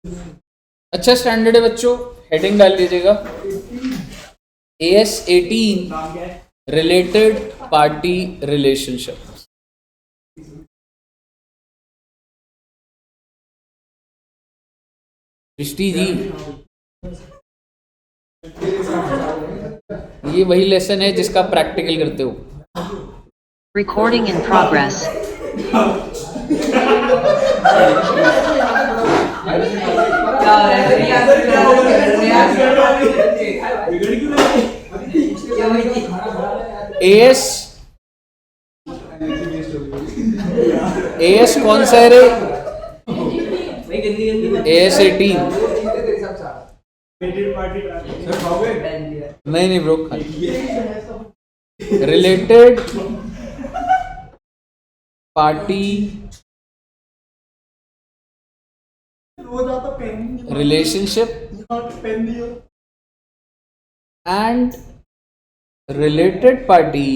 अच्छा स्टैंडर्ड है बच्चों, हेडिंग डाल लीजिएगा AS18 रिलेटेड पार्टी रिलेशनशिप। दृष्टि जी, ये वही लेसन है जिसका प्रैक्टिकल करते हो। Recording in progress. As as कौन सा है रे? AS18 नहीं bro, related party relationship and related party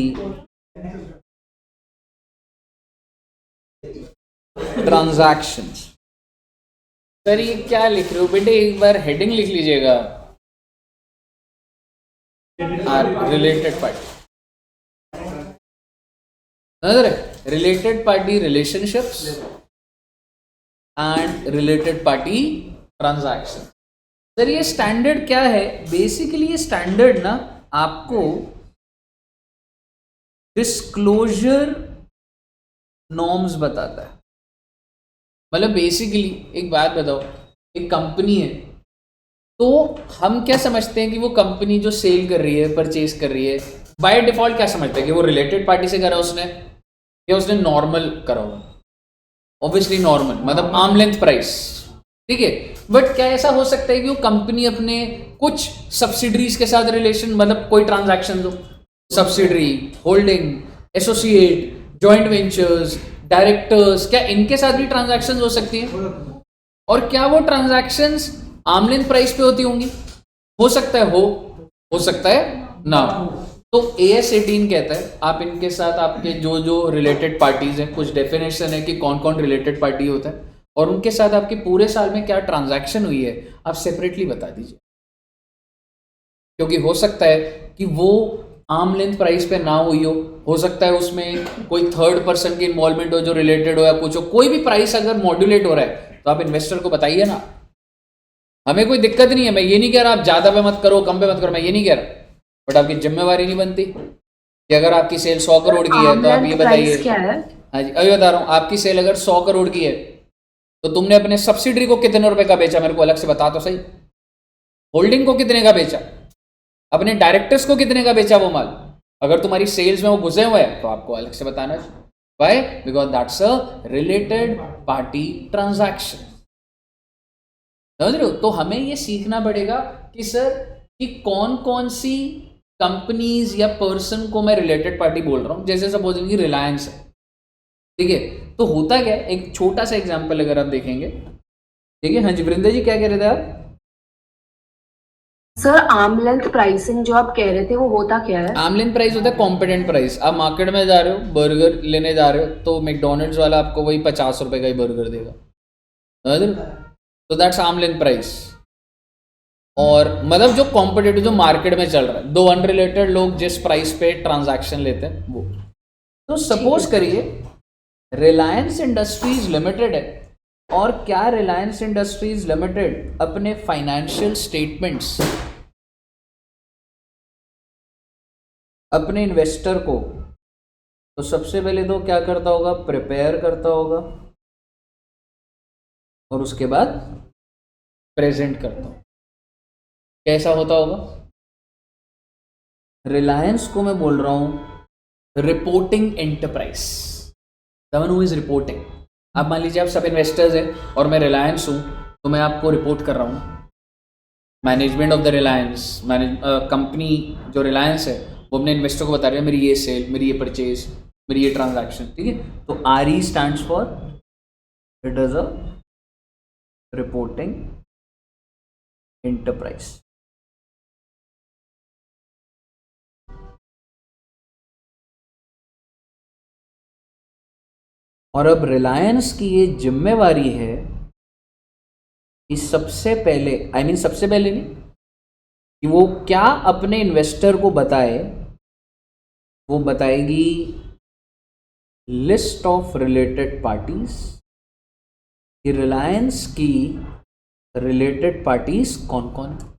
transaction. Sir ये क्या लिख रहे हो बेटे, एक बार हेडिंग लिख लीजिएगा, related party, related party relationships and related party transaction. Sir ये स्टैंडर्ड क्या है? बेसिकली ये स्टैंडर्ड ना आपको डिस्क्लोजर नॉर्म्स बताता है। मतलब बेसिकली एक बात बताओ, एक कंपनी है तो हम क्या समझते हैं कि वो कंपनी जो सेल कर रही है, परचेज कर रही है, बाय डिफॉल्ट क्या समझते हैं कि वो रिलेटेड पार्टी से करा उसने या उसने नॉर्मल करा हो? ऑब्वियसली नॉर्मल, मतलब आर्म लेंथ प्राइस, ठीक है। बट क्या ऐसा हो सकता है कि वो कंपनी अपने कुछ सब्सिडरीज के साथ रिलेशन, मतलब कोई ट्रांजैक्शन हो, subsidiary, holding, associate, joint ventures, directors, क्या इनके साथ भी ट्रांजैक्शंस हो सकती हैं? और क्या वो ट्रांजैक्शंस आर्म लेंथ प्राइस पे होती होंगी? हो सकता है हो सकता है ना। तो AS18 कहता है आप इनके साथ आपके जो जो रिलेटेड पार्टीज हैं, कुछ डेफिनेशन है कि कौन कौन रिलेटेड पार्टी होता है, और उनके साथ आपके पूरे साल में क्या ट्रांजैक्शन हुई है आप सेपरेटली बता दीजिए। क्योंकि हो सकता है कि वो आर्म लेंथ प्राइस पे ना हुई हो सकता है उसमें कोई थर्ड पर्सन की इन्वॉल्वमेंट हो जो रिलेटेड हो या कुछ हो, कोई भी प्राइस अगर मॉड्यूलेट हो रहा है तो आप इन्वेस्टर को बताइए ना। हमें कोई दिक्कत नहीं है, मैं ये नहीं कह रहा आप ज्यादा पे मत करो कम पे मत करो, मैं ये नहीं कह रहा, बट आपकी जिम्मेवारी नहीं बनती कि अगर आपकी सेल 100 करोड़ की है तो आप ये बताइए। हाँ जी, अभी बता रहा हूँ, आपकी सेल अगर 100 करोड़ की है तो तुमने अपने सब्सिडरी को कितने रुपए का बेचा, मेरे को अलग से बता तो सही। होल्डिंग को कितने का बेचा, अपने डायरेक्टर्स को कितने का बेचा वो माल, अगर तुम्हारी सेल्स में वो घुसे हुए हैं तो आपको अलग से बताना चाहिए। Why? Because that's a related party transaction. समझ रहे हो? तो हमें ये सीखना पड़ेगा कि सर कि कौन कौन सी कंपनीज या पर्सन को मैं रिलेटेड पार्टी बोल रहा हूं। जैसे सपोज कि रिलायंस है, ठीक है, तो होता क्या है, एक छोटा सा एग्जांपल अगर आप देखेंगे, ठीक है। हाँ जी वृंदा जी, क्या कह रहे थे आप? सर आर्म लेंथ प्राइसिंग जो आप कह रहे थे वो होता क्या है? आर्म लेंथ प्राइस होता है कॉम्पिटेंट प्राइस। आप मार्केट में जा रहे हो, बर्गर लेने जा रहे हो, तो मैकडोनल्ड्स वाला आपको वही 50 रुपए का ही बर्गर देगा, समझ रहे हो? तो दैट्स आर्म लेंथ प्राइस। और मतलब जो कॉम्पिटेटिव जो मार्केट में चल रहा है, दो अनरिलेटेड लोग जिस प्राइस पे ट्रांजैक्शन लेते हैं वो। तो सपोज करिए रिलायंस इंडस्ट्रीज लिमिटेड है, और क्या रिलायंस इंडस्ट्रीज लिमिटेड अपने फाइनेंशियल स्टेटमेंट्स अपने इन्वेस्टर को तो सबसे पहले तो क्या करता होगा, प्रिपेयर करता होगा, और उसके बाद प्रेजेंट करता होगा। कैसा होता होगा? रिलायंस को मैं बोल रहा हूं reporting enterprise, the one who is reporting. आप मान लीजिए आप सब इन्वेस्टर्स हैं और मैं रिलायंस हूं, तो मैं आपको रिपोर्ट कर रहा हूं, management of the Reliance, company जो रिलायंस है वो अपने इन्वेस्टर को बता रहे हैं मेरी ये सेल, मेरी ये परचेज, मेरी ये ट्रांजैक्शन, ठीक है। तो RE stands for it is a reporting enterprise. और अब रिलायंस की ये जिम्मेवारी है कि सबसे पहले सबसे पहले नहीं, कि वो क्या अपने इन्वेस्टर को बताए, वो बताएगी लिस्ट ऑफ रिलेटेड पार्टीज, कि रिलायंस की रिलेटेड पार्टीज कौन कौन है।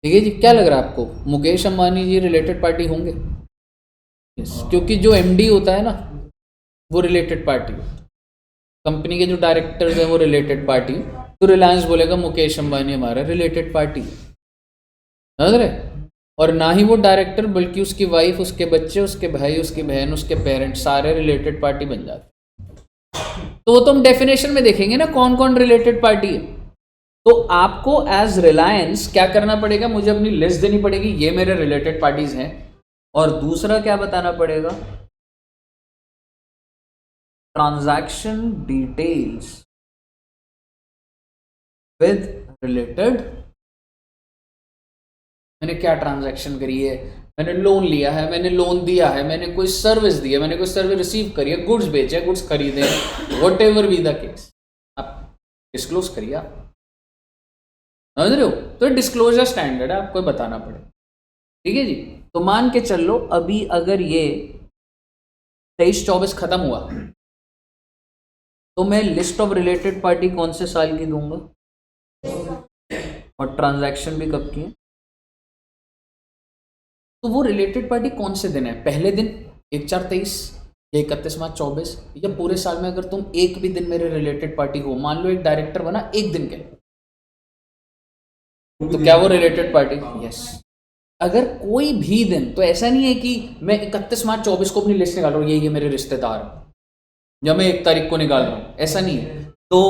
ठीक है जी, क्या लग रहा है आपको, मुकेश अंबानी जी रिलेटेड पार्टी होंगे? यस, क्योंकि जो एमडी होता है ना वो रिलेटेड पार्टी, कंपनी के जो डायरेक्टर्स हैं वो रिलेटेड पार्टी, तो रिलायंस बोलेगा मुकेश अंबानी हमारा रिलेटेड पार्टी, समझ रहे? और ना ही वो डायरेक्टर बल्कि उसकी वाइफ, उसके बच्चे, उसके भाई, उसकी बहन, उसके पेरेंट्स सारे रिलेटेड पार्टी बन जाते। तो वो तो हम डेफिनेशन में देखेंगे ना कौन कौन रिलेटेड पार्टी है। तो आपको एज रिलायंस क्या करना पड़ेगा, मुझे अपनी लिस्ट देनी पड़ेगी, ये मेरे रिलेटेड पार्टीज हैं, और दूसरा क्या बताना पड़ेगा, ट्रांजैक्शन डिटेल्स विद रिलेटेड, मैंने क्या ट्रांजैक्शन करी है, मैंने लोन लिया है, मैंने लोन दिया है, मैंने कोई सर्विस दी है, मैंने कोई सर्विस रिसीव करी है, गुड्स बेचे, गुड्स खरीदे, what ever be the case, आप डिस्क्लोज करिए। आप समझ रहे हो? तो डिस्क्लोजर स्टैंडर्ड है, आपको बताना पड़ेगा। ठीक है जी, तो मान के चल लो अभी अगर ये 23-24 खत्म हुआ तो मैं लिस्ट ऑफ रिलेटेड पार्टी कौन से साल की दूंगा, और ट्रांजैक्शन भी कब की है। तो वो रिलेटेड पार्टी कौन से दिन है, पहले दिन 1/4/23 या 31 मार्च 24, या पूरे साल में अगर तुम एक भी दिन मेरे रिलेटेड पार्टी हो, मान लो एक डायरेक्टर बना एक दिन के, तो क्या वो रिलेटेड पार्टी? यस। अगर कोई भी दिन, तो ऐसा नहीं है कि मैं 31 मार्च 24 को अपनी लिस्ट निकाल रहा हूँ, ये मेरे रिश्तेदार हैं, या मैं 1 तारीख को निकाल रहा हूँ, ऐसा नहीं है। तो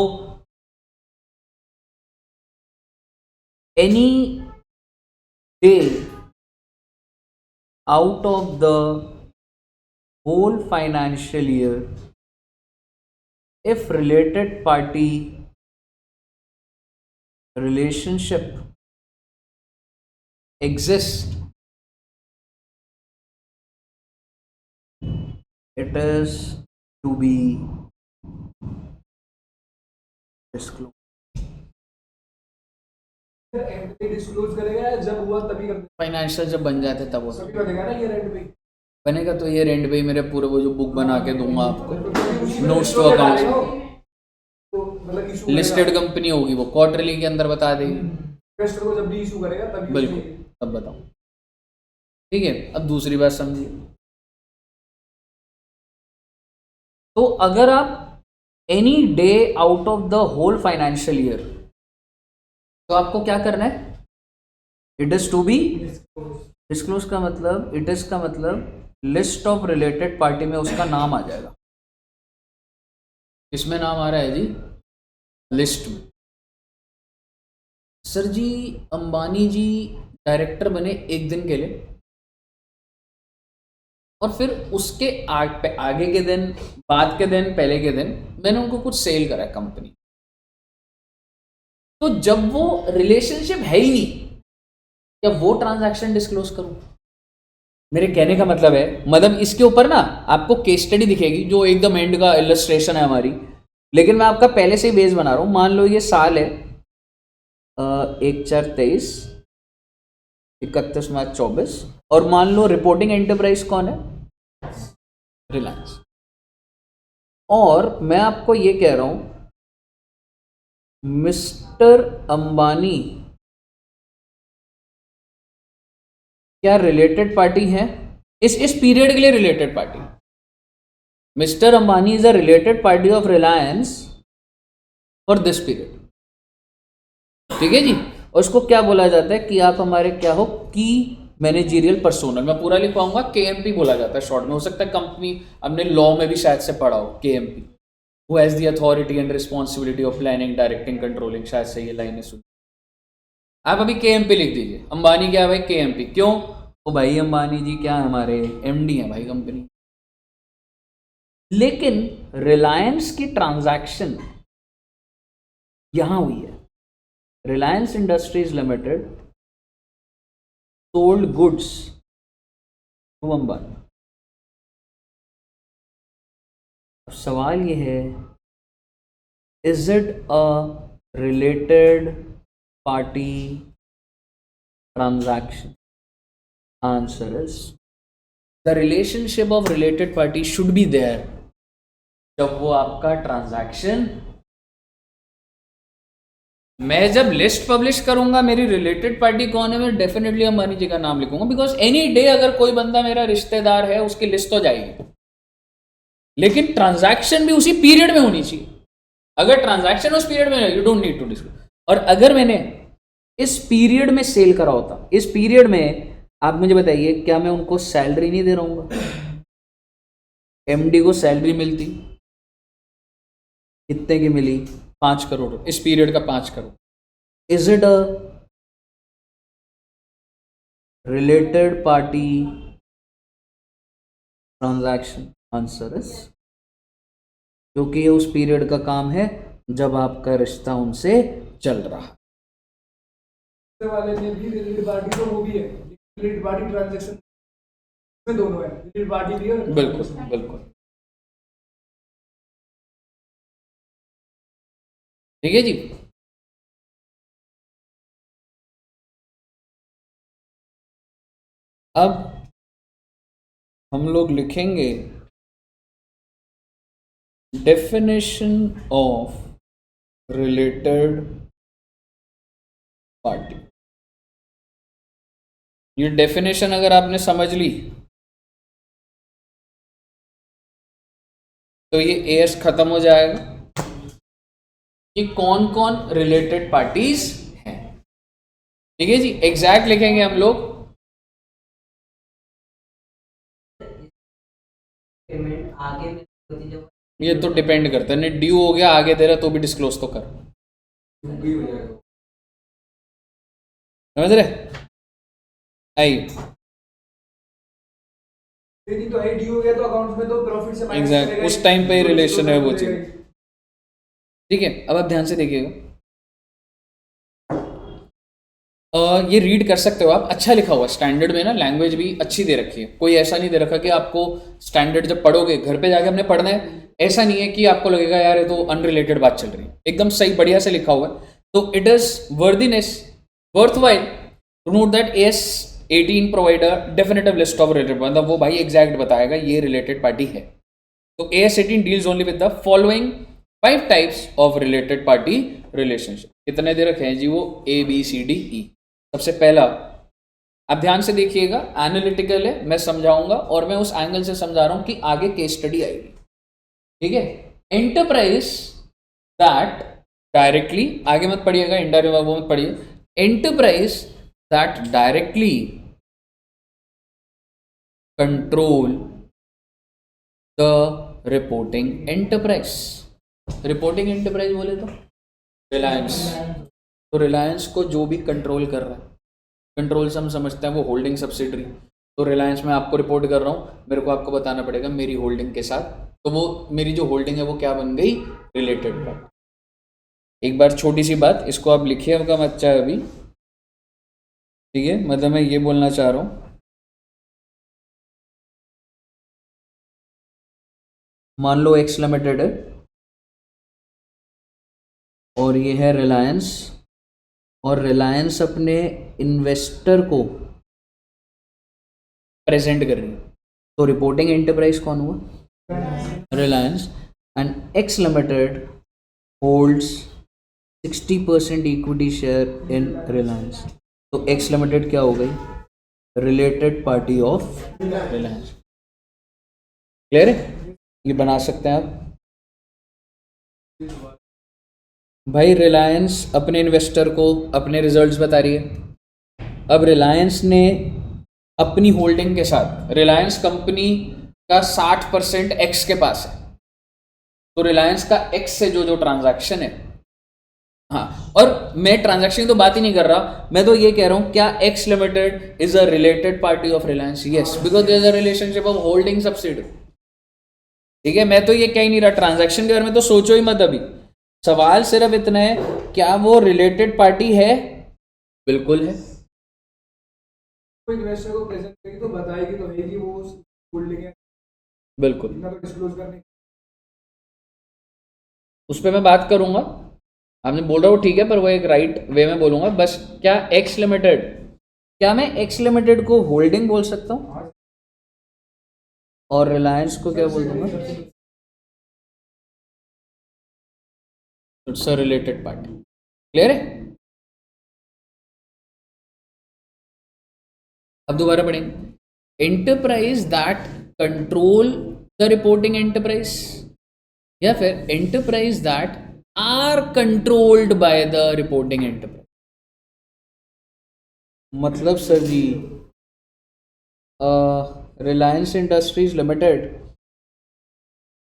any day out of the whole financial year, if related party relationship exists, it is to be disclosed. Disclose करेगा या जब हुआ तभी कर फाइनेंशियल जब बन जाते तब वो सभी बनेगा ना ये रेंट पे? बनेगा, तो ये रेंट पे ही मेरे पूरे वो जो बुक बना के दूंगा आपको, नोट्स टू अकाउंट, तो मतलब इशू लिस्टेड कंपनी होगी, वो क्वार्टरली के अंदर बता देगी। इन्वेस्टर को जब भी इशू करेगा तभी बिल्कुल, तब बताओ। ठीक है, अब दूसरी बात समझिए। तो अगर आप any day out of the whole financial year, तो आपको क्या करना है, it is to be disclose का मतलब, इट इज का मतलब लिस्ट ऑफ रिलेटेड पार्टी में उसका नाम आ जाएगा। किसमें नाम आ रहा है जी? लिस्ट में। सर जी अंबानी जी डायरेक्टर बने एक दिन के लिए, और फिर उसके आगे के दिन, बाद के दिन, पहले के दिन मैंने उनको कुछ सेल करा कंपनी, तो जब वो रिलेशनशिप है ही नहीं, क्या वो ट्रांजैक्शन डिस्क्लोज करूं? मेरे कहने का मतलब है, मतलब इसके ऊपर ना आपको केस स्टडी दिखेगी जो एकदम एंड का इलस्ट्रेशन है हमारी, लेकिन मैं आपका पहले से ही बेस बना रहा हूं। मान लो ये साल है 1/4/23, 31 मार्च 24, और मान लो रिपोर्टिंग एंटरप्राइज कौन है? रिलायंस। और मैं आपको ये कह रहा हूं मिस्टर अंबानी क्या रिलेटेड पार्टी है इस पीरियड के लिए? Related party, mister Ambani is a related party of Reliance for this period. ठीक है जी, और उसको क्या बोला जाता है कि आप हमारे क्या हो, की मैनेजरियल पर्सोनल, मैं पूरा लिख पाऊंगा, केएमपी बोला जाता है शॉर्ट में। हो सकता है कंपनी हमने लॉ में भी शायद से पढ़ा हो, KMP, who has the authority and responsibility of planning, directing, controlling, शायद से ये लाइनें सुन। आप अभी केएमपी लिख दीजिए, अंबानी क्या है भाई? केएमपी। क्यों? ओ भाई अंबानी जी क्या है, हमारे एमडी हैं भाई कंपनी। लेकिन रिलायंस की ट्रांजैक्शन यहां हुई है, Reliance industries limited sold goods to Ambani. अब सवाल यह है is it a related party transaction? Answer is the relationship of related party should be there जब वो आपका ट्रांजैक्शन, मैं जब लिस्ट पब्लिश करूंगा मेरी रिलेटेड पार्टी कौन है, मैं डेफिनेटली अंबानी जी का नाम लिखूंगा, बिकॉज एनी डे अगर कोई बंदा मेरा रिश्तेदार है उसकी लिस्ट तो जाएगी, लेकिन ट्रांजैक्शन भी उसी पीरियड में होनी चाहिए। अगर ट्रांजैक्शन उस पीरियड में, you don't need to disclose. और अगर मैंने इस पीरियड में सेल करा होता, इस पीरियड में आप मुझे बताइए, क्या मैं उनको सैलरी नहीं दे रहा हूँ? एमडी को सैलरी मिलती, कितने की मिली? 5 करोड़, इस पीरियड का 5 crore. Is it a related party transaction? Answer is क्योंकि ये उस पीरियड का काम है जब आपका रिश्ता उनसे चल रहा है। वाले में भी रिलेटेड पार्टी तो वो भी है, रिलेटेड पार्टी ट्रांजैक्शन में दोनों है, रिलेटेड पार्टी भी है। बिल्कुल बिल्कुल, ठीक है जी। अब हम लोग लिखेंगे डेफिनेशन ऑफ रिलेटेड पार्टी। ये डेफिनेशन अगर आपने समझ ली तो ये एएस खत्म हो जाएगा कि कौन कौन रिलेटेड पार्टीज हैं। ठीक है जी, एग्जैक्ट लिखेंगे हम लोग। पेमेंट आगे में होती जब ये तो डिपेंड करता है, नहीं ड्यू हो गया आगे दे रहा तो भी डिस्क्लोज तो कर, भी हो जाएगा। समझ रहे? आई यदि तो आई ड्यू हो गया तो अकाउंट में तो प्रॉफिट से माइनस एग्जैक्ट करेगा उस ही। टाइम पे ही तो रिलेशन है वो तो चीज। ठीक है, अब आप ध्यान से देखिएगा, ये रीड कर सकते हो आप, अच्छा लिखा हुआ स्टैंडर्ड में ना, लैंग्वेज भी अच्छी दे रखी है, कोई ऐसा नहीं दे रखा कि आपको स्टैंडर्ड जब पढ़ोगे घर पे जाके हमने पढ़ना है, ऐसा नहीं है कि आपको लगेगा यार ये तो अनरिलेटेड बात चल रही है, एकदम सही बढ़िया से लिखा हुआ है। तो it is worthiness worthwhile to note that AS 18 provider definitive list of related, मतलब वो भाई एग्जैक्ट बताएगा ये रिलेटेड पार्टी है। तो S 18 deals only with the following 5 types of related party relationship. कितने दे रखे हैं जी वो? ABCDE। सबसे पहला, आप ध्यान से देखिएगा, एनालिटिकल है, मैं समझाऊंगा और मैं उस एंगल से समझा रहा हूं कि आगे केस स्टडी आएगी। ठीक है, एंटरप्राइज दैट डायरेक्टली, आगे मत पढ़िएगा, इंडायरेक्ट वो मत पढ़िए, enterprise that directly control the reporting enterprise. Reporting enterprise बोले तो रिलायंस, तो रिलायंस को जो भी कंट्रोल कर रहा है, कंट्रोल से हम समझते हैं वो होल्डिंग सब्सिडरी, तो रिलायंस में आपको रिपोर्ट कर रहा हूँ, मेरे को आपको बताना पड़ेगा मेरी होल्डिंग के साथ, तो वो मेरी जो होल्डिंग है वो क्या बन गई? Related party. एक बार छोटी सी बात, इसको आप लिखिए आपका बच्चा है अभी, ठीक है, मतलब मैं ये बोलना चाह रहा हूँ, मान लो एक्स लिमिटेड है और ये है रिलायंस, और रिलायंस अपने इन्वेस्टर को प्रेजेंट कर रही है, तो रिपोर्टिंग एंटरप्राइज कौन हुआ? Reliance. And x limited holds 60% equity share in Reliance, तो एक्स लिमिटेड क्या हो गई? Related party of Reliance. Clear है? ये बना सकते हैं आप भाई। रिलायंस अपने इन्वेस्टर को अपने रिजल्ट्स बता रही है। अब रिलायंस ने अपनी होल्डिंग के साथ, रिलायंस कंपनी का 60% एक्स के पास है, तो रिलायंस का एक्स से जो जो ट्रांजैक्शन है, हाँ, और मैं ट्रांजैक्शन की तो बात ही नहीं कर रहा, मैं तो ये कह रहा हूं क्या X limited is a related party of Reliance? Yes, because there is a relationship of holding subsidiary. ठीक है, मैं तो ये कह ही नहीं रहा, ट्रांजैक्शन के बारे में तो सोचो ही मत अभी, सवाल सिर्फ इतना है क्या वो रिलेटेड पार्टी है? बिल्कुल है। कोई इन्वेस्टर को प्रेजेंट करेगी तो बताएगी तो है कि वो होल्डिंग है, बिल्कुल इतना तो डिस्क्लोज करने उस पर मैं बात करूंगा। आपने बोल रहा हो ठीक है, पर वो एक राइट वे में बोलूंगा बस। क्या एक्स लिमिटेड, क्या मैं एक्स लिमिटेड को होल्डिंग बोल सकता हूँ और रिलायंस को क्या बोल दूंगा? It's a related party. Clear है? अब दोबारा पढ़ेंगे। Enterprise that control the reporting enterprise, या फिर enterprise that are controlled by the reporting enterprise. मतलब sir ji, Reliance industries limited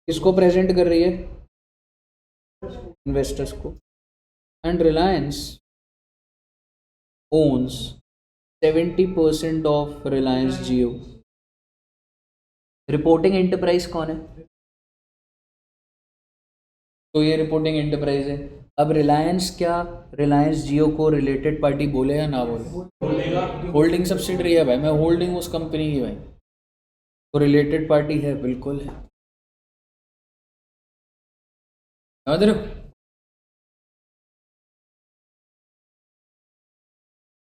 किसको प्रेजेंट कर रही है? इन्वेस्टर्स को। And Reliance owns 70% of Reliance Jio. Reporting enterprise कौन है? तो ये रिपोर्टिंग एंटरप्राइज है। अब रिलायंस क्या रिलायंस जियो को रिलेटेड पार्टी बोले या ना बोले? होल्डिंग सब्सिडरी है भाई, मैं होल्डिंग उस कंपनी की भाई, तो रिलेटेड पार्टी है, बिल्कुल है। समझ रहे हो?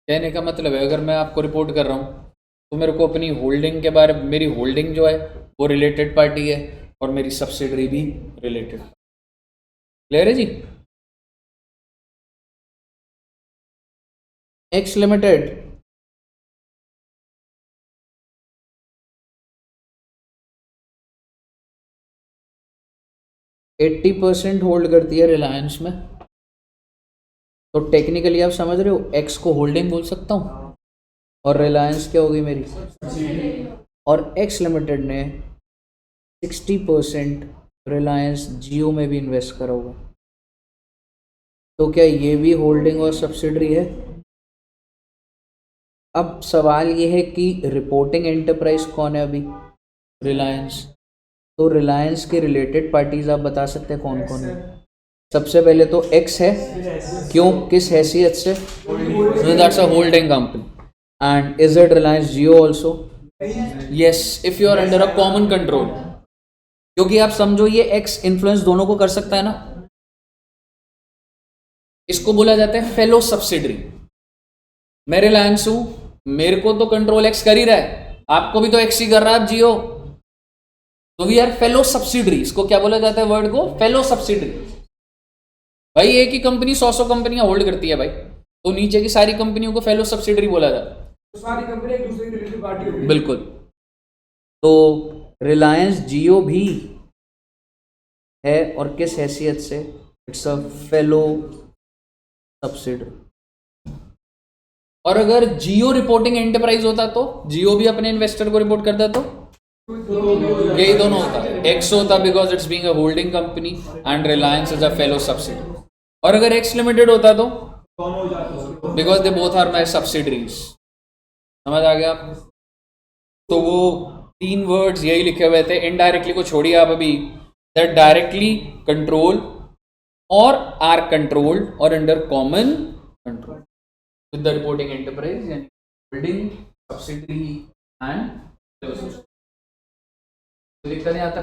कहने का मतलब है, अगर मैं आपको रिपोर्ट कर रहा हूँ तो मेरे को अपनी होल्डिंग के बारे में, मेरी होल्डिंग जो है वो रिलेटेड पार्टी है और मेरी सब्सिडरी भी रिलेटेड। क्लियर है जी? X limited eighty percent hold करती है रिलायंस में, तो टेक्निकली आप समझ रहे हो, एक्स को होल्डिंग बोल सकता हूँ और रिलायंस क्या होगी मेरी? और एक्स लिमिटेड ने 60% रिलायंस जियो में भी इन्वेस्ट करा होगा, तो क्या ये भी होल्डिंग और सब्सिडरी है? अब सवाल ये है कि रिपोर्टिंग एंटरप्राइज कौन है अभी? रिलायंस। तो रिलायंस के रिलेटेड पार्टीज आप बता सकते हैं कौन कौन है? सबसे पहले तो एक्स है, क्यों, किस हैसियत से? That's a holding company. And is it Reliance Jio also? Yes, if you are under a common control, क्योंकि आप समझो ये एक्स इन्फ्लुएंस दोनों को कर सकता है ना। इसको बोला जाता है फेलो सब्सिडरी। मैं रिलायंस हूं, मेरे को तो कंट्रोल एक्स कर ही रहा है, आपको भी तो एक्स ही कर रहा है, आप जियो, तो वी आर फेलो सब्सिडरी। इसको क्या बोला जाता है वर्ड को? Fellow subsidiary. भाई एक ही कंपनी 100 कंपनियां होल्ड करती है भाई, तो नीचे की सारी कंपनियों को फेलो सब्सिडरी बोला जाता है। तो सारी कंपनी एक दूसरे की रिलेटेड पार्टी होगी। बिल्कुल। तो रिलायंस जियो भी है, और किस हैसियत से? It's a fellow subsidiary. और अगर जियो रिपोर्टिंग एंटरप्राइज होता तो जियो भी अपने इन्वेस्टर को रिपोर्ट करता, तो यही दोनों होता। एक्स होता because it's being a holding company and Reliance is a fellow subsidiary. और अगर एक्स लिमिटेड होता तो because they both are my subsidiaries. समझ आ गया? तो वो 3 वर्ड्स यही लिखे हुए थे। इनडायरेक्टली को छोड़िए आप अभी, दैट डायरेक्टली कंट्रोल और आर कंट्रोल्ड और under common control with the reporting enterprise, यानी होल्डिंग, सब्सिडरी एंड। दिक्कत नहीं आता?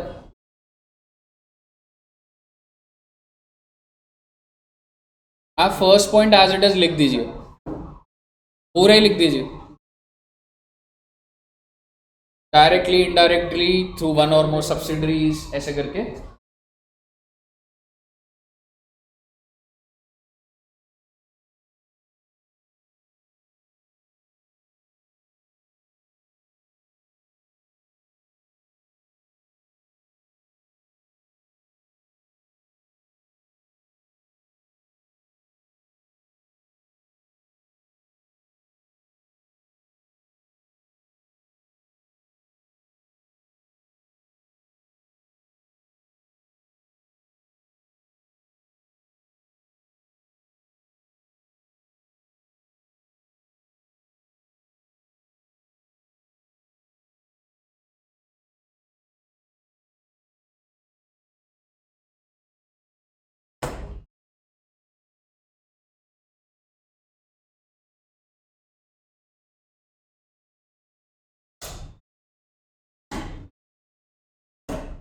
आप first point as it is लिख दीजिए, पूरा ही लिख दीजिए, डायरेक्टली, इनडायरेक्टली, थ्रू वन और मोर सब्सिडरीज, ऐसे करके।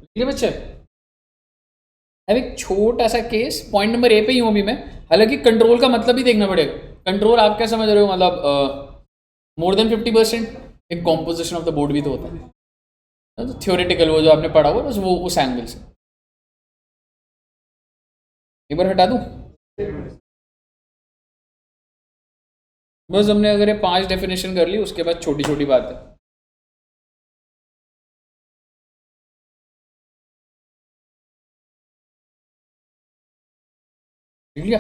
ठीक है बच्चे? अब एक छोटा सा केस, पॉइंट नंबर ए पे ही हूँ अभी मैं, हालांकि कंट्रोल का मतलब ही देखना पड़ेगा। कंट्रोल आप क्या समझ रहे हो, मतलब मोर देन 50% एक कॉम्पोजिशन ऑफ द बोर्ड भी तो होता है, तो थियोरेटिकल वो जो आपने पढ़ा हुआ बस वो उस एंगल से। एक बार हटा दूँ, बस हमने अगर ये 5 डेफिनेशन कर ली, उसके बाद छोटी छोटी बात है। ठीक है,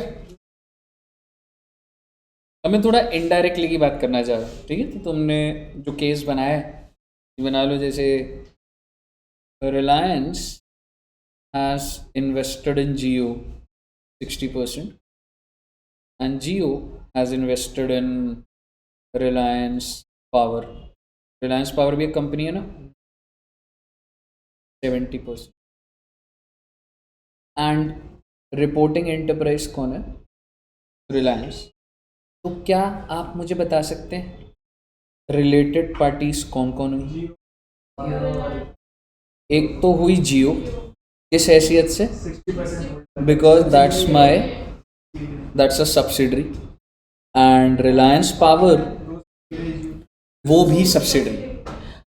अब मैं थोड़ा इनडायरेक्टली की बात करना चाह रहा हूँ। ठीक है, तो तुमने जो केस बनाया है, बना लो जैसे Reliance has invested in Jio 60% and Jio has invested in Reliance power. Reliance power भी एक कंपनी है ना, 70%। एंड रिपोर्टिंग एंटरप्राइज कौन है, रिलायंस। तो क्या आप मुझे बता सकते हैं रिलेटेड पार्टीज कौन कौन हुई? एक तो हुई जियो, किस हैसियत से, 60% because that's a subsidiary, and Reliance power वो भी सब्सिडरी।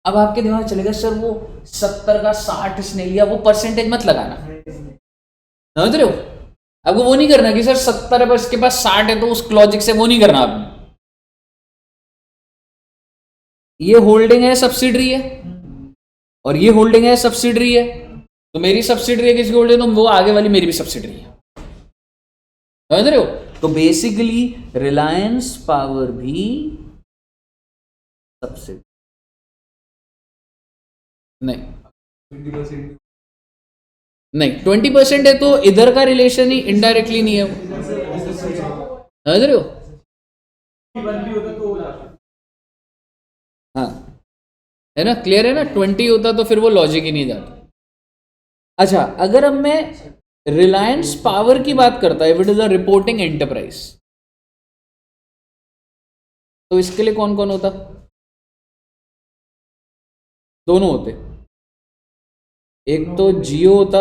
अब आपके दिमाग में चलेगा सर वो 70 का 60 इसने लिया, वो परसेंटेज मत लगाना, समझ रहे हो? आपको वो नहीं करना कि सर 70 है पर इसके पास 60 है तो उस लॉजिक से वो नहीं करना आपने। ये होल्डिंग है सब्सिडरी है और ये होल्डिंग है सब्सिडरी है, तो मेरी सब्सिडरी है किसकी होल्डिंग, तो वो आगे वाली मेरी भी सब्सिडरी है, समझ रहे हो? तो बेसिकली रिलायंस पावर भी सब्सिडरी नहीं, 20% है तो इधर का रिलेशन ही इनडायरेक्टली नहीं है वो, समझ रहे हो? हाँ है ना, क्लियर है ना? 20 होता तो फिर वो लॉजिक ही नहीं जाता। अच्छा, अगर अब मैं रिलायंस पावर की बात करता है, it is a reporting enterprise, तो इसके लिए कौन कौन होता? दोनों होते, एक तो जियो होता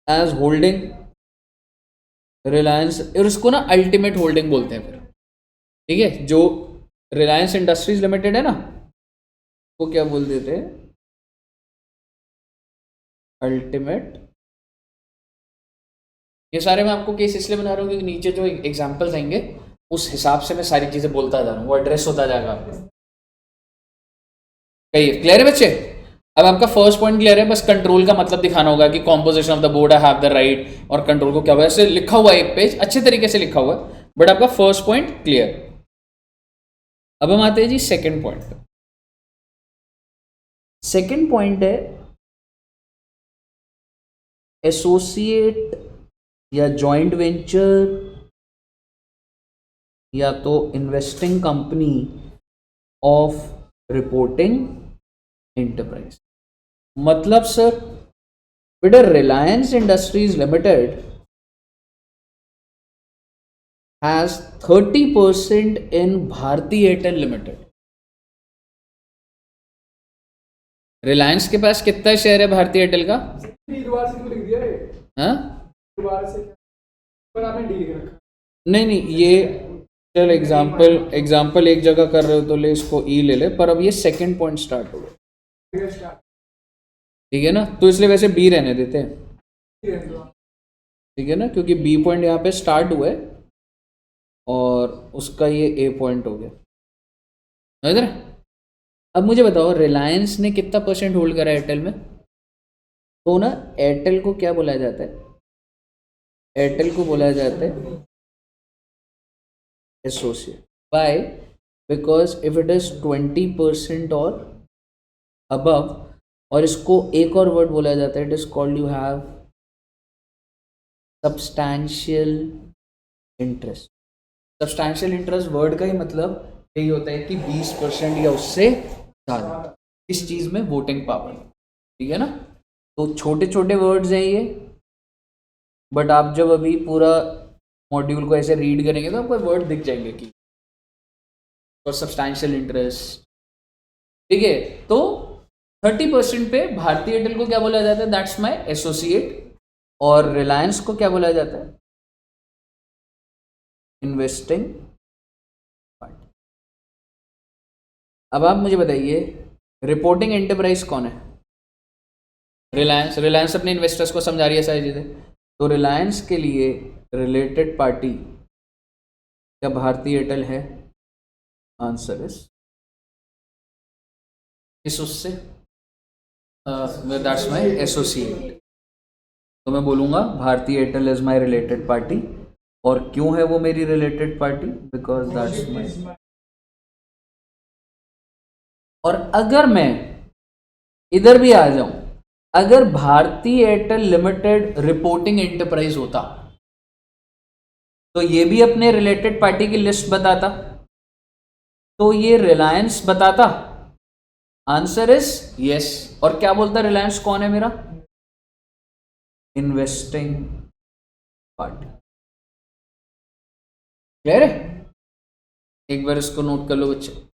एज होल्डिंग रिलायंस, और इसको ना अल्टीमेट होल्डिंग बोलते हैं फिर। ठीक है, जो रिलायंस इंडस्ट्रीज लिमिटेड है ना, वो क्या बोल देते हैं, अल्टीमेट। ये सारे मैं आपको केस इसलिए बना रहा हूँ क्योंकि नीचे जो एग्जांपल्स आएंगे उस हिसाब से मैं सारी चीजें बोलता जा रहा हूँ, वो एड्रेस होता जाएगा आपको। कहिए, क्लियर है बच्चे? अब आपका फर्स्ट पॉइंट क्लियर है, बस कंट्रोल का मतलब दिखाना होगा कि composition of the board I have the right, और कंट्रोल को क्या हुआ, ऐसे लिखा हुआ है एक पेज अच्छे तरीके से लिखा हुआ है, बट आपका फर्स्ट पॉइंट क्लियर। अब हम आते हैं जी सेकंड पॉइंट पे। सेकंड पॉइंट है एसोसिएट या जॉइंट वेंचर या तो investing company of reporting enterprise. मतलब सर बेटा Reliance industries limited has 30% in Bharti Airtel limited. Reliance के पास कितना शेयर है भारती एयरटेल का? दोबारा से क्यों लिख दिया ये? हाँ, दोबारा से पर आपने डी लिख रखा। नहीं ये चल एग्जाम्पल एक जगह कर रहे हो तो ले इसको ई ले ले, पर अब ये सेकंड पॉइंट स्टार्ट हो गया, ठीक है ना? तो इसलिए वैसे बी रहने देते हैं, ठीक है ना, क्योंकि बी पॉइंट यहाँ पे स्टार्ट हुआ है और उसका ये ए पॉइंट हो गया। इधर अब मुझे बताओ रिलायंस ने कितना परसेंट होल्ड करा एयरटेल में? तो ना एयरटेल को क्या बोला जाता है, एयरटेल को बोला जाता है associate. By, because if it is 20% और अबव, और इसको एक और वर्ड बोला जाता है, it is called, you have substantial interest. Substantial interest word का ही मतलब यही होता है कि 20% या उससे ज़्यादा इस चीज़ में वोटिंग पावर, ठीक है ना? तो छोटे छोटे वर्ड्स हैं ये, बट आप जब अभी पूरा मॉड्यूल को ऐसे रीड करेंगे तो आपको वर्ड दिख जाएंगे कि और सब्सटैंशियल इंटरेस्ट, ठीक है? तो 30% पे भारतीय एयरटेल को क्या बोला जाता है, दैट्स माय एसोसिएट, और रिलायंस को क्या बोला जाता है, इन्वेस्टिंग पार्टी। अब आप मुझे बताइए रिपोर्टिंग एंटरप्राइज कौन है, रिलायंस। रिलायंस अपने इन्वेस्टर्स को समझा रही है सारी चीजें, तो रिलायंस के लिए रिलेटेड पार्टी क्या भारतीय एयरटेल है, आंसर इस उससे दैट्स माय एसोसिएट। तो मैं बोलूँगा भारतीय Airtel is my related party, और क्यों है वो मेरी related party, because that's my. और अगर मैं इधर भी आ जाऊं, अगर भारतीय एयरटेल लिमिटेड रिपोर्टिंग एंटरप्राइज होता तो ये भी अपने रिलेटेड पार्टी की लिस्ट बताता, तो ये रिलायंस बताता, आंसर इज यस। और क्या बोलता रिलायंस कौन है मेरा, इन्वेस्टिंग पार्टी। क्लियर है, एक बार इसको नोट कर लो बच्चे।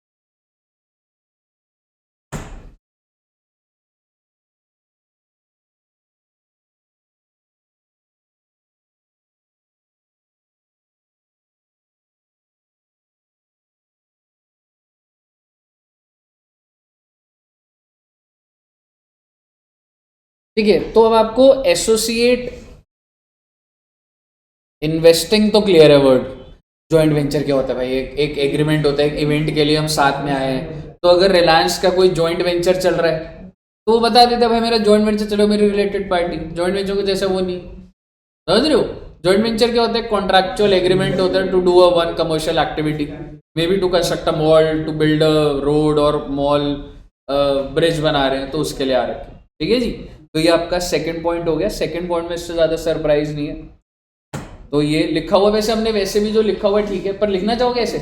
ठीक है, तो अब आपको एसोसिएट, इन्वेस्टिंग तो क्लियर है वर्ड। जॉइंट वेंचर क्या होता है भाई, एक एग्रीमेंट होता है, एक इवेंट के लिए हम साथ में आए हैं। तो अगर रिलायंस का कोई जॉइंट वेंचर चल रहा है तो वो बता देता है भाई मेरा जॉइंट वेंचर चलो, मेरी रिलेटेड पार्टी। जॉइंट वेंचर को जैसा वो नहीं, समझ रहे हो। जॉइंट वेंचर क्या होता है, कॉन्ट्रैक्चुअल एग्रीमेंट होता है to do a one commercial activity, may be to construct a mall, to build a road और मॉल, ब्रिज बना रहे हैं तो उसके लिए आ रखे हैं। ठीक है जी, तो ये आपका सेकंड पॉइंट हो गया। सेकंड पॉइंट में इससे ज़्यादा सरप्राइज नहीं है। तो ये लिखा हुआ, वैसे हमने वैसे भी जो लिखा हुआ है ठीक है, पर लिखना चाहोगे ऐसे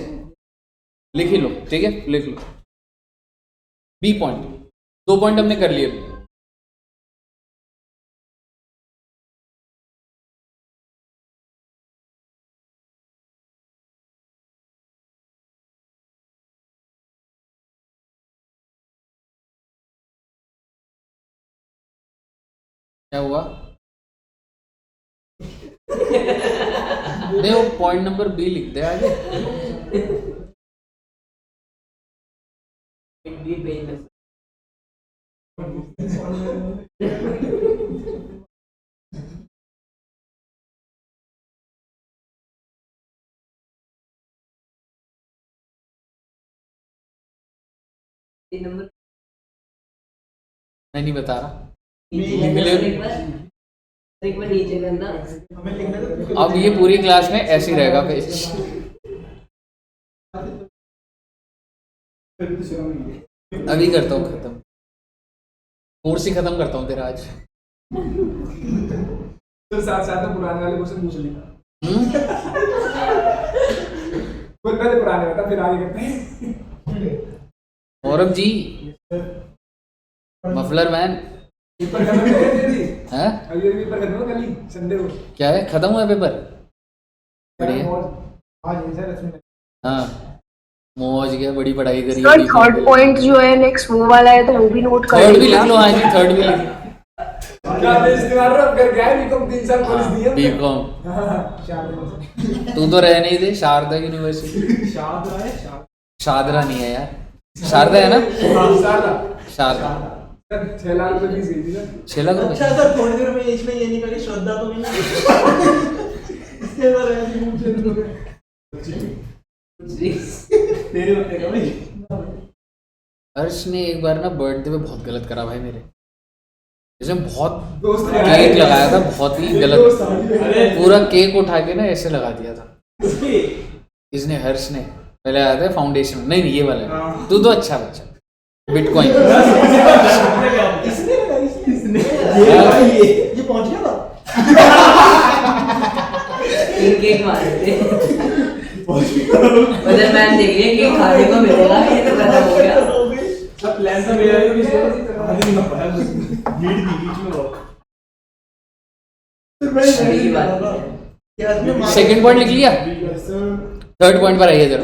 लिख ही लो, ठीक है, लिख लो। बी पॉइंट, 2 पॉइंट हमने कर लिए। क्या हुआ, नहीं वो पॉइंट नंबर बी लिख दे आगे। बी पेज में नंबर मैं नहीं बता रहा, एक बार नीचे करना। अब ये पूरी क्लास में ऐसे ही रहेगा पेज। अभी करता हूँ खत्म, कोर्स ही खत्म करता हूँ तेरा आज। तो साथ साथ में पुराने वाले क्वेश्चन पूछ लेगा। खुद पहले पुराने बता, फिर आगे करते हैं। Gaurav ji, muffler man, paper खत्म हो गया दीदी? हैं? अभी अभी पेपर खत्म हो, कल ही संडे को। क्या है, खत्म हुआ पेपर? बढ़िया, आज ये सर इसमें हाँ मौज गया, बड़ी पढ़ाई करी। सर थर्ड पॉइंट जो है नेक्स्ट वो वाला है, तो वो भी नोट कर थर्ड भी लीजिए। लिख लो, हाँ जी थर्ड भी लिख क्या बेइज्जती मार रहा हूं, कर गया है बीकॉम 3 साल कॉलेज दिए। बीकॉम। हां शायद तू तो रह नहीं दे, शारदा यूनिवर्सिटी। शारदा है, शारदा नहीं है यार, शारदा है ना, शारदा। शारदा। 6 लाख रुपए फीस गई थी ना। 6 लाख अच्छा रुपए। सर, थोड़ी देर में इसमें ये निकली श्रद्धा तो नहीं इसके बारे में तेरे होते का भाई। हर्ष ने एक बार ना बर्थडे पे बहुत गलत करा भाई मेरे, इसमें बहुत दोस्त केक लगाया था, बहुत ही गलत, अरे पूरा केक उठा के ना ऐसे लगा दिया था इसने, हर्ष ने। पहले आया था फाउंडेशन, नहीं नहीं ये वाला है। तू तो अच्छा बच्चा, बिटकॉइन। इसने ये पहुंच गया था। केक मार थे उधर मैंने देख लिया केक खाने को मिलेगा, ये तो खत्म हो गया। सब प्लान था मेरा, ये भी आगे नहीं पाया, नीड थी बीच में बहुत। फिर मैं यही बात है। क्या सेकंड पॉइंट लिख लिया, थर्ड पॉइंट पर आइए जरा।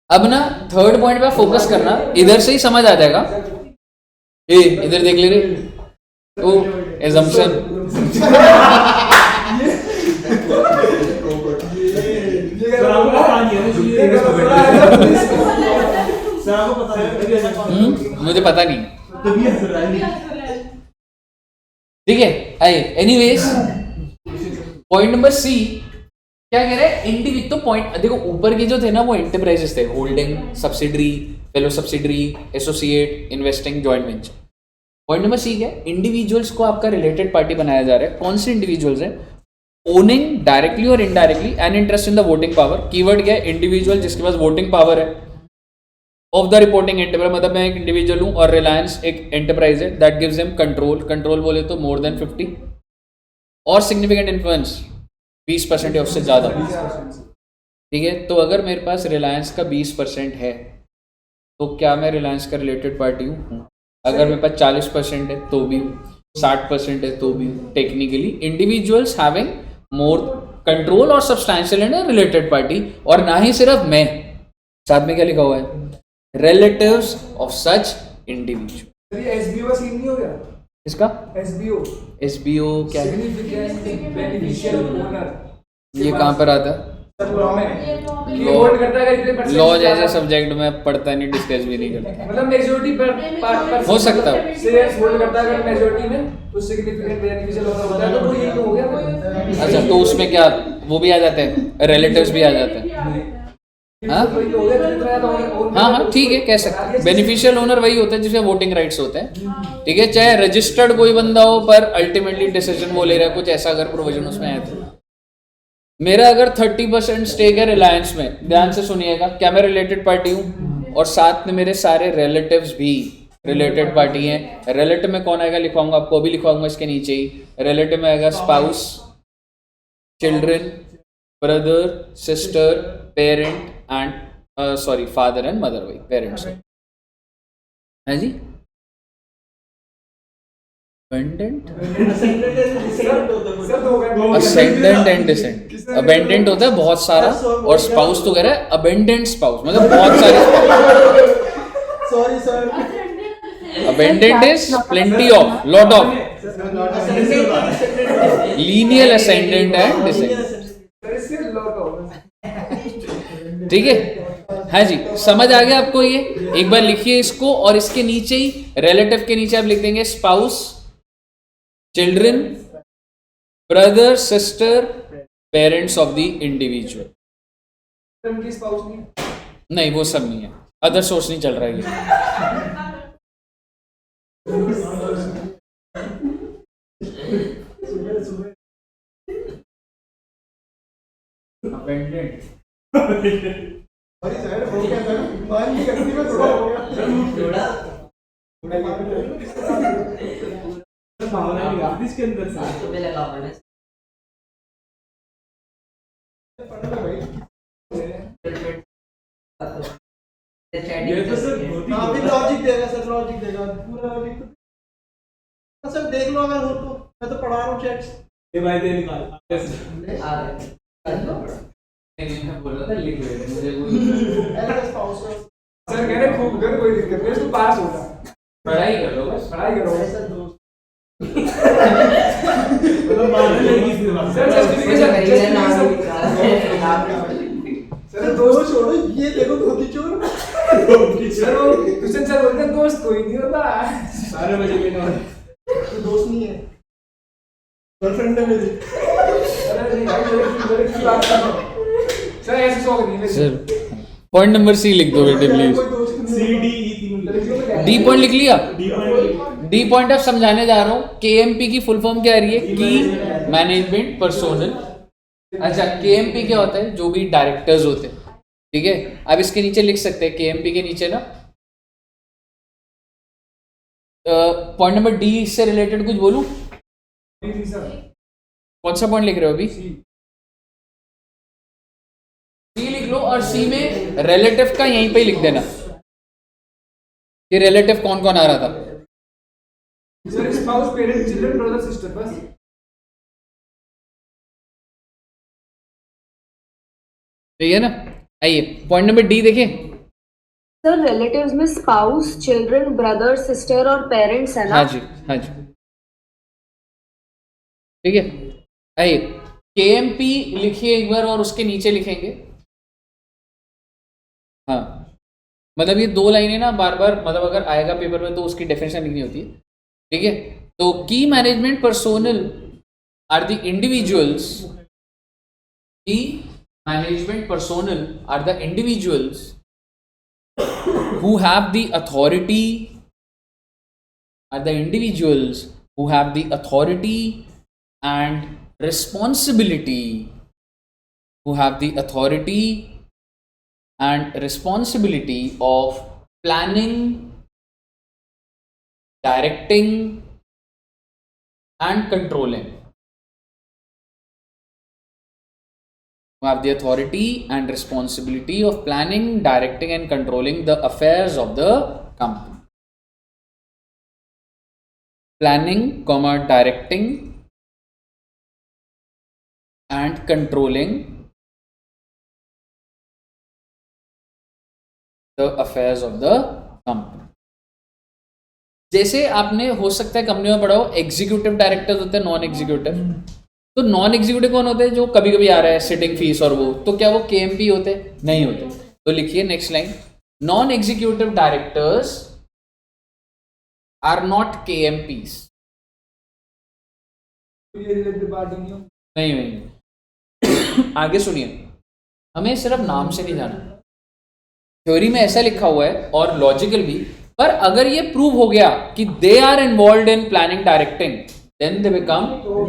अब ना थर्ड पॉइंट पे फोकस करना, इधर से ही समझ आ जाएगा। ए इधर देख ले रे, ओ एजम्पशन। सर आपको पता नहीं है इसलिए सर आपको पता है मुझे पता नहीं। तभी हंस रहा है। ठीक है, आइए एनीवेज पॉइंट नंबर सी क्या कह रहे हैं, इंडिविजुअल। तो पॉइंट देखो, ऊपर के जो थे ना वो एंटरप्राइजेस थे, holding, subsidiary, fellow subsidiary, associate, investing, joint venture. Point number C क्या है, इंडिविजुअल्स को आपका रिलेटेड पार्टी बनाया जा रहा है। कौन से इंडिविजुअल्स हैं? ओनिंग डायरेक्टली और indirectly an interest in the voting power. Keyword क्या है? इंडिविजुअल जिसके पास वोटिंग पावर है ऑफ द रिपोर्टिंग एंटरप्राइज। मतलब मैं एक इंडिविजुअल हूं और रिलायंस एक एंटरप्राइज है, that gives him control. Control बोले तो मोर देन 50 और सिग्निफिकेंट इन्फ्लुएंस 20% या उससे ज़्यादा। ठीक है, तो अगर मेरे पास रिलायंस का 20% है तो क्या मैं रिलायंस का रिलेटेड पार्टी हूँ? अगर मेरे पास 40% है तो भी हूँ, 60% है तो भी हूँ। Technically individuals having more control or substantial in a related party. और ना ही सिर्फ मैं, साथ में क्या लिखा हुआ है? Relatives of such individual. ये एसबीओ का सीन नहीं हो गया? इसका एसबीओ एसबीओ क्या है? Significant beneficial owner. ये कहाँ पर आता है? लॉ में कि होल्ड करता है इतने परसेंट। लॉ जैसे सब्जेक्ट में पढ़ता नहीं, डिस्कस भी नहीं करता। मतलब मेजॉरिटी पर हो सकता है शेयर्स होल्ड करता है अगर मेजॉरिटी में, तो सिग्निफिकेंट बेनिफिशियल ओनर होता है। तो वो यही तो हो गया। अच्छा, तो उसमें क्या वो भी आ जाते हैं, रिलेटिव्स भी आ जाते हैं? हाँ हाँ हाँ, ठीक है, कह सकते हैं। बेनिफिशियल ओनर वही होता है जिसमें वोटिंग राइट्स होते हैं। ठीक है, चाहे रजिस्टर्ड कोई बंदा हो पर अल्टीमेटली डिसीजन वो ले रहा है, कुछ ऐसा अगर प्रोविजन उसमें आया तो। मेरा अगर 30% स्टेक है रिलायंस में, ध्यान से सुनिएगा, क्या मैं रिलेटेड पार्टी हूँ? और साथ में मेरे सारे रिलेटिव्स भी रिलेटेड पार्टी हैं। रिलेटिव में कौन आएगा लिखवाऊंगा आपको, अभी लिखवाऊंगा इसके नीचे ही। रिलेटिव में आएगा spouse, children, brother, sister, parent and sorry father and mother, वही पेरेंट्स है जी। Abundant, ascendant and descendant. Abundant होता है बहुत सारा, और स्पाउस तो कह रहा है अबेंडेंट स्पाउस, मतलब बहुत सारे। Sorry sir. Abundant is plenty of, lot of. Lineal ascendant and descendant. ठीक है, हाँ जी, समझ आ गया आपको? ये एक बार लिखिए इसको, और इसके नीचे ही रिलेटिव के नीचे आप लिख देंगे spouse, children, brother, sister, parents of the individual. नहीं, वो सब नहीं है, अदर सोर्स नहीं चल रहा है ये। अबेंडेंट सॉरी सर, हो गया सर, मान की गलती में थोड़ा हो गया। भावना नहीं आती इसके अंदर से। तो मैं लगा मैंने ये तो सर अभी लॉजिक देगा सर, लॉजिक देगा पूरा लॉजिक। तो सर देख लो अगर हो तो, मैं तो पढ़ा रहा हूँ चैट्स। ये भाई दे निकाल आ रहे मैं बोल रहा था लिख ले, मुझे सर कह रहे खूब कर, कोई दिक्कत नहीं, तू पास हो जा, पढ़ाई कर लो बस। पढ़ाई करो। मतलब मारने लगी इसके बाद। सर सर दोस्त छोड़ो, ये देखो धोती चोर। सर वो ट्यूशन सर बोलते हैं दोस्त कोई नहीं होता। सारे मजे लेने वाले, तो दोस्त नहीं है, गर्लफ्रेंड है मेरी। अरे नहीं भाई, मेरे की बात कर रहा हूं सर, ऐसे शौक नहीं है सर पॉइंट नंबर सी लिख दो बेटे प्लीज। सी डी ई तीनों डी पॉइंट लिख लिया? डी पॉइंट डी पॉइंट अब समझाने जा रहा हूँ। केएमपी की फुल फॉर्म क्या आ रही है? की मैनेजमेंट पर्सोनल। अच्छा, केएमपी क्या होता है? जो भी डायरेक्टर्स होते हैं। ठीक है, अब इसके नीचे लिख सकते हैं केएमपी के नीचे ना पॉइंट नंबर डी से रिलेटेड कुछ बोलूं? कौन सा पॉइंट लिख रहे हो अभी? सी लिख लो, और सी में रिलेटिव का यहीं पे ही लिख देना कि रिलेटिव कौन कौन आ रहा था। Sir spouse, parent, children, brother, sister, बस। ठीक है ना? आइए पॉइंट नंबर डी देखें। सर रिलेटिव्स में स्पाउस, चिल्ड्रन, ब्रदर, सिस्टर और पेरेंट्स है ना? हाँ जी, हाँ जी, ठीक है। आइए KMP लिखिए एक बार और उसके नीचे लिखेंगे, हाँ मतलब ये 2 लाइनें ना बार बार, मतलब अगर आएगा पेपर में तो उसकी डेफिनेशन लिखनी होती है, ठीक है। तो key management personnel are the individuals, key management personnel are the individuals who have the authority, are the individuals who have the authority and responsibility, who have the authority and responsibility of planning, directing and controlling, who have the authority and responsibility of planning, directing and controlling the affairs of the company. Planning, directing and controlling the affairs of the company. जैसे आपने हो सकता है company में पढ़ा हो executive directors होते हैं, नॉन एग्जीक्यूटिव। तो नॉन एग्जीक्यूटिव कौन होते हैं? जो कभी कभी आ रहा है सिटिंग फीस और वो, तो क्या वो KMP होते? नहीं होते। तो लिखिए next line, non executive directors are not KMPs। ये रिलेटेड पार्टी नहीं नहीं आगे सुनिए, हमें सिर्फ नाम से नहीं जाना, थ्योरी में ऐसा लिखा हुआ है और लॉजिकल भी, पर अगर ये प्रूव हो गया कि they are involve in planning directing then they become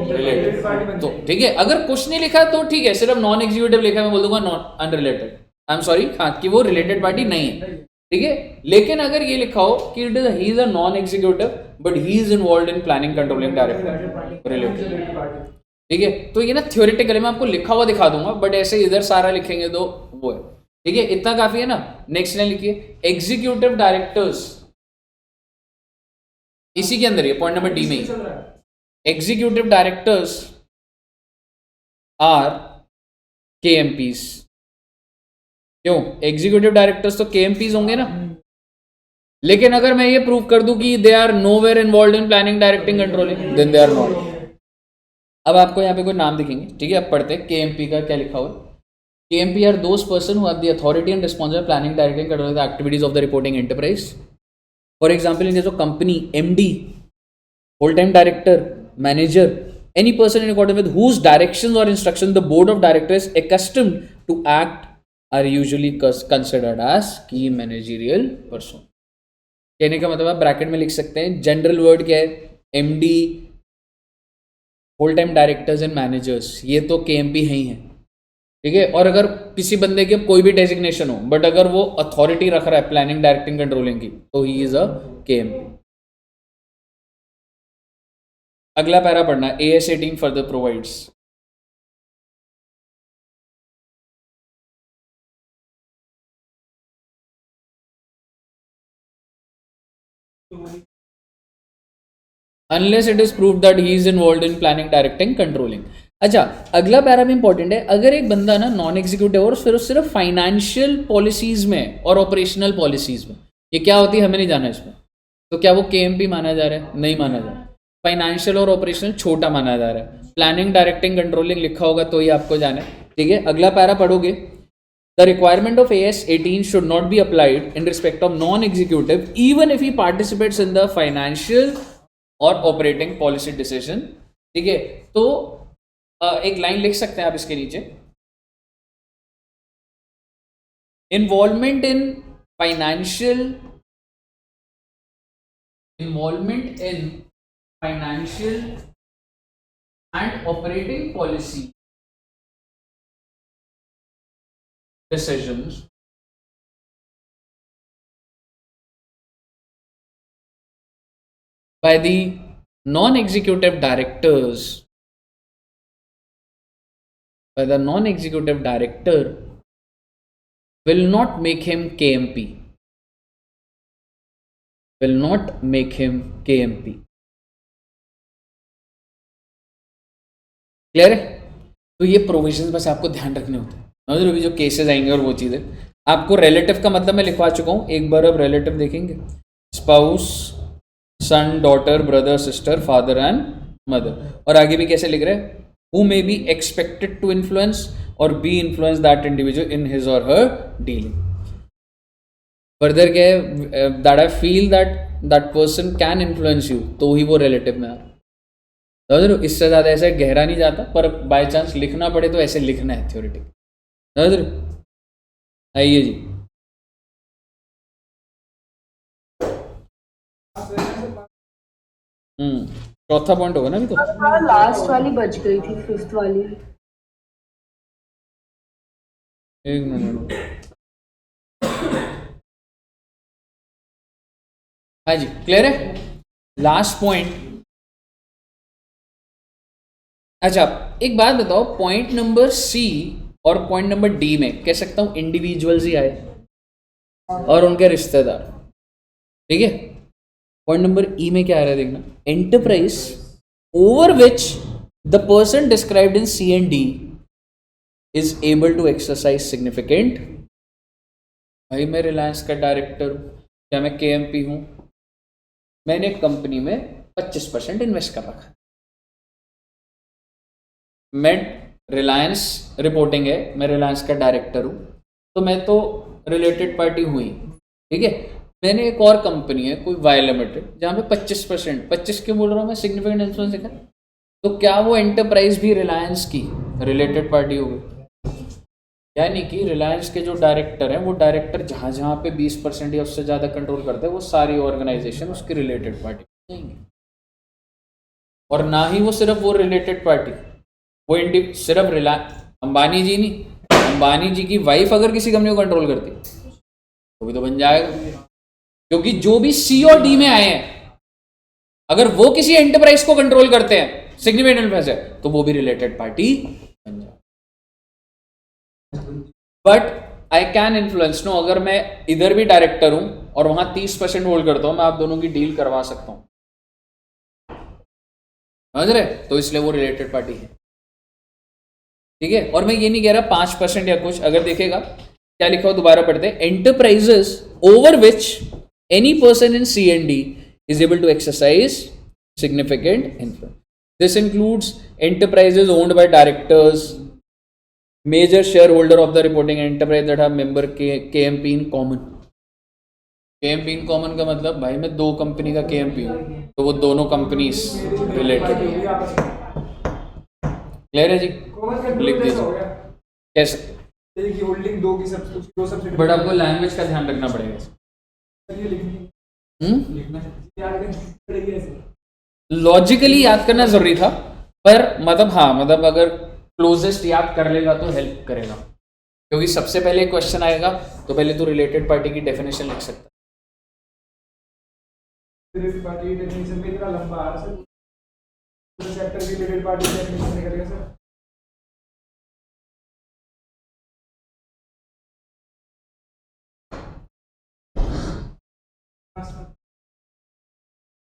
related. तो ठीक है, अगर कुछ नहीं लिखा तो ठीक है, सिर्फ नॉन एग्जीक्यूटिव लिखा है मैं बोल दूंगा non unrelated, I am sorry, हाँ कि वो रिलेटेड पार्टी नहीं है, ठीक है। लेकिन अगर ये लिखा हो कि it is he is a non executive but he is involve in planning controlling directing related, ठीक है। तो ये ना थ्योरेटिकली मैं आपको लिखा हुआ दिखा दूंगा, बट ऐसे इधर सारा लिखेंगे तो वो है, ठीक है, इतना काफी है ना। नेक्स्ट लाइन लिखिए, एग्जीक्यूटिव डायरेक्टर्स, इसी के अंदर ये पॉइंट नंबर डी में ही, एग्जीक्यूटिव डायरेक्टर्स आर KMPs। क्यों? एग्जीक्यूटिव डायरेक्टर्स तो KMPs होंगे ना। लेकिन अगर मैं ये प्रूव कर दूं कि they are nowhere involve in planning directing controlling then they are not. अब आपको यहाँ पे कोई नाम दिखेंगे, ठीक है, अब पढ़ते हैं KMP का क्या लिखा हुआ है। KMP are those person who have the authority and responsibility planning, directing, controlling the activities of the reporting enterprise. For example, in case of company, MD, whole-time director, manager, any person in accordance with whose directions or instructions the board of directors accustomed to act are usually considered as key managerial person. कहने का मतलब आप bracket में लिख सकते हैं, general word क्या है? MD, whole time directors and managers, ये तो KMP है ही हैं, ठीक है। और अगर किसी बंदे के कोई भी डेजिग्नेशन हो बट अगर वो अथॉरिटी रख रहा है प्लानिंग डायरेक्टिंग कंट्रोलिंग की, तो ही इज अ KMP। अगला पैरा पढ़ना, AS 18 further provides, unless it is proved that he is involved in planning, directing, controlling। अच्छा, अगला पैरा भी इंपॉर्टेंट है। अगर एक बंदा ना नॉन एग्जीक्यूटिव और फिर सिर्फ फाइनेंशियल पॉलिसीज में और ऑपरेशनल पॉलिसीज में, ये क्या होती है हमें नहीं जाना इसमें, तो क्या वो KMP माना जा रहा है? नहीं माना जा रहा। फाइनेंशियल और ऑपरेशनल छोटा माना जा रहा है, प्लानिंग डायरेक्टिंग कंट्रोलिंग लिखा होगा तो ही आपको जाना है, ठीक है। अगला पैरा पढ़ोगे, the requirement of AS 18 should not be applied in respect of non executive even if he participates in the financial और ऑपरेटिंग पॉलिसी डिसीजन, ठीक है। तो एक लाइन लिख सकते हैं आप इसके नीचे, involvement in financial and operating policy decisions by the non-executive directors, by the non-executive director will not make him KMP, will not make him KMP। Clear है? तो ये प्रोविजन बस आपको ध्यान रखने होते हैं, जो केसेस आएंगे और वो चीज़ें, आपको रिलेटिव का मतलब मैं लिखवा चुका हूँ, एक बार अब रिलेटिव देखेंगे। Spouse, son, daughter, brother, sister, father and mother. और आगे भी कैसे लिख रहे हैं, who may be expected to influence or be influence that individual in his or her dealing. Further क्या है, that I feel that person can influence you, तो ही वो रिलेटिव में आ रहा है। इससे ज़्यादा ऐसे गहरा नहीं जाता, पर बाय चांस लिखना पड़े तो ऐसे लिखना है थ्योरेटिक। आइए जी, चौथा पॉइंट होगा ना अभी तो। लास्ट वाली बच गई थी, फिफ्थ वाली। एक मिनट, हाँ जी क्लियर है, लास्ट पॉइंट। अच्छा एक बात बताओ, पॉइंट नंबर सी और पॉइंट नंबर डी में कह सकता हूं इंडिविजुअल्स ही आए और उनके रिश्तेदार, ठीक है। पॉइंट नंबर ई में क्या आ रहा है देखना, enterprise over which the person described in C and D is able to exercise significant. भाई मैं रिलायंस का डायरेक्टर हूँ, क्या मैं KMP हूँ, मैंने एक कंपनी में 25% इन्वेस्ट कर रखा है, मैं रिलायंस रिपोर्टिंग है, मैं रिलायंस का डायरेक्टर हूँ, तो मैं तो रिलेटेड पार्टी हुई, ठीक है। मैंने एक और कंपनी है कोई वाई लिमिटेड जहाँ पे 25%, 25 क्यों बोल रहा हूँ मैं, सिग्निफिकेंट इन्फ्लुएंस देखा, तो क्या वो एंटरप्राइज भी रिलायंस की रिलेटेड पार्टी हो गई। यानी कि रिलायंस के जो डायरेक्टर हैं, वो डायरेक्टर जहाँ जहाँ पे 20% या उससे ज़्यादा कंट्रोल करते हैं, वो सारी ऑर्गेनाइजेशन उसकी रिलेटेड पार्टी जाएंगी। और ना ही वो सिर्फ वो रिलेटेड पार्टी, वो सिर्फ अंबानी जी नहीं, अंबानी जी की वाइफ अगर किसी कंपनी को कंट्रोल करती वो भी तो बन जाएगा, क्योंकि जो भी सी और डी में आए हैं अगर वो किसी एंटरप्राइज को कंट्रोल करते हैं, सिग्निफिकेंट इन्फ्लुएंस है, तो वो भी रिलेटेड पार्टी बन जाए। But I can influence no, अगर मैं इधर भी डायरेक्टर हूं और वहां 30% होल्ड करता हूं, मैं आप दोनों की डील करवा सकता हूं, समझ रहे, तो इसलिए वो रिलेटेड पार्टी है, ठीक है। और मैं ये नहीं कह रहा 5% या कुछ, अगर देखेगा क्या लिखा हो, दोबारा पढ़ते हैं, enterprises over which any person in C&D is able to exercise significant influence. This includes enterprises owned by directors, major shareholder of the reporting enterprise that have member KMP in common. KMP in common का मतलब भाई मैं दो company का KMP हूँ, तो वो दोनों कंपनीज रिलेटेड। क्लियर है जी, लिख दीजिए कैसे, होल्डिंग दो की दो सबसे, बट आपको लैंग्वेज का ध्यान रखना पड़ेगा, ये लिखनी लॉजिकली याद करना जरूरी था, पर मतलब हाँ, मतलब अगर क्लोजेस्ट याद कर लेगा तो हेल्प करेगा, क्योंकि सबसे पहले क्वेश्चन आएगा तो पहले तो रिलेटेड पार्टी की डेफिनेशन लिख सकता है। पार्टी डेफिनेशन में इतना लंबा आ रहा है सर, चैप्टर की रिलेटेड पार्टी डेफिनेशन निकलेगा सर।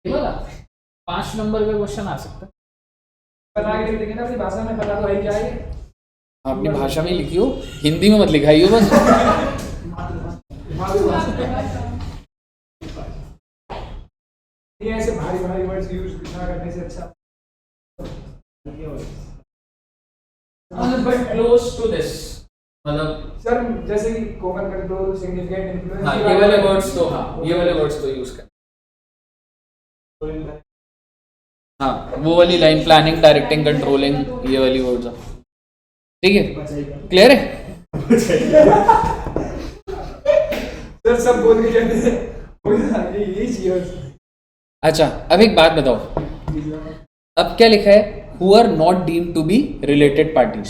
है, 5 नंबर का क्वेश्चन आ सकता है, बता के देंगे ना अपनी भाषा में, बता दो भाई क्या है, अपनी भाषा में लिखियो, हिंदी में मत लिखाइयो बस। ये ऐसे भारी भारी वर्ड्स यूज ना करने से अच्छा, बट क्लोज टू दिस, मतलब सर जैसे कि कॉमन कंट्रोल, सिग्निफिकेंट इन्फ्लुएंस, हाँ ये वाले वर्ड्स तो, हाँ ये वाले वर्ड्स तो यूज कर, हाँ वो वाली लाइन, प्लानिंग, डायरेक्टिंग, कंट्रोलिंग, ये वाली वर्ड्स, ठीक है, क्लियर है। सर सब बोल के कहते हैं यही चाहिए। अच्छा अब एक बात बताओ, अब क्या लिखा है, who are not deemed to be related parties.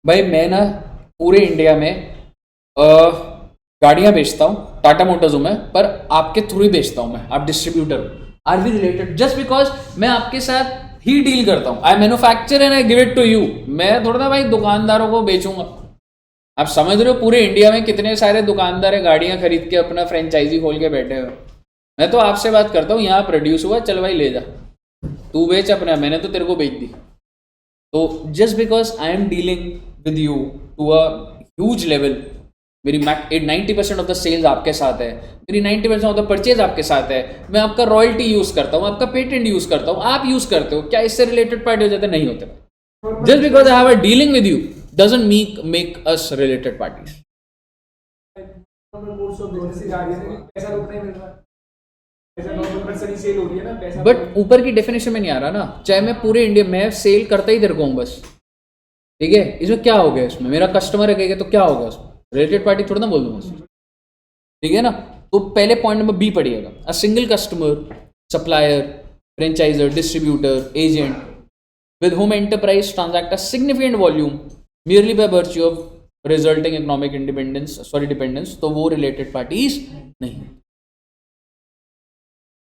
भाई मैं ना पूरे इंडिया में गाड़ियां बेचता हूँ, टाटा मोटर्स हूँ मैं, पर आपके थ्रू ही बेचता हूँ मैं, आप डिस्ट्रीब्यूटर हो, are we related just because मैं आपके साथ ही डील करता हूँ, I manufacture and I give it to you, मैं थोड़ा ना भाई दुकानदारों को बेचूंगा। आप समझ रहे हो पूरे इंडिया में कितने सारे दुकानदार है गाड़ियां खरीद के अपना फ्रेंचाइजी खोल के बैठे हुए, मैं तो आपसे बात करता हूँ, यहाँ प्रोड्यूस हुआ, चल भाई ले जा, तू बेच अपना, मैंने तो तेरे को बेच दी। तो just because I am dealing with you to a huge level, मेरी 90% ऑफ द सेल्स आपके साथ है, मेरी 90% ऑफ द परचेज आपके साथ है, मैं आपका रॉयल्टी यूज़ करता हूँ, आपका पेटेंट यूज़ करता हूँ, आप यूज़ करते हो, क्या इससे रिलेटेड पार्टी हो जाते? नहीं होते। Just because I have a dealing with you doesn't make us related parties. Course of business ही जा रही है, पैसा रोकना ही मिल रहा है, पैसा नॉर्मल सही सेल हो रही है ना, पैसा बट ऊपर की डेफिनेशन में नहीं आ रहा ना, चाहे मैं पूरे इंडिया में सेल करता ही तेरे को हूँ बस, ठीक है, इसमें क्या हो गया? इसमें मेरा कस्टमर है तो क्या हो गया उसमें? रिलेटेड पार्टी थोड़ा ना बोल दूंगा उसमें, ठीक है ना। तो पहले पॉइंट नंबर बी पढ़िएगा, a single customer, supplier, franchisor, distributor, agent with whom enterprise transact a significant volume merely by virtue of resulting economic dependence, तो वो related parties नहीं।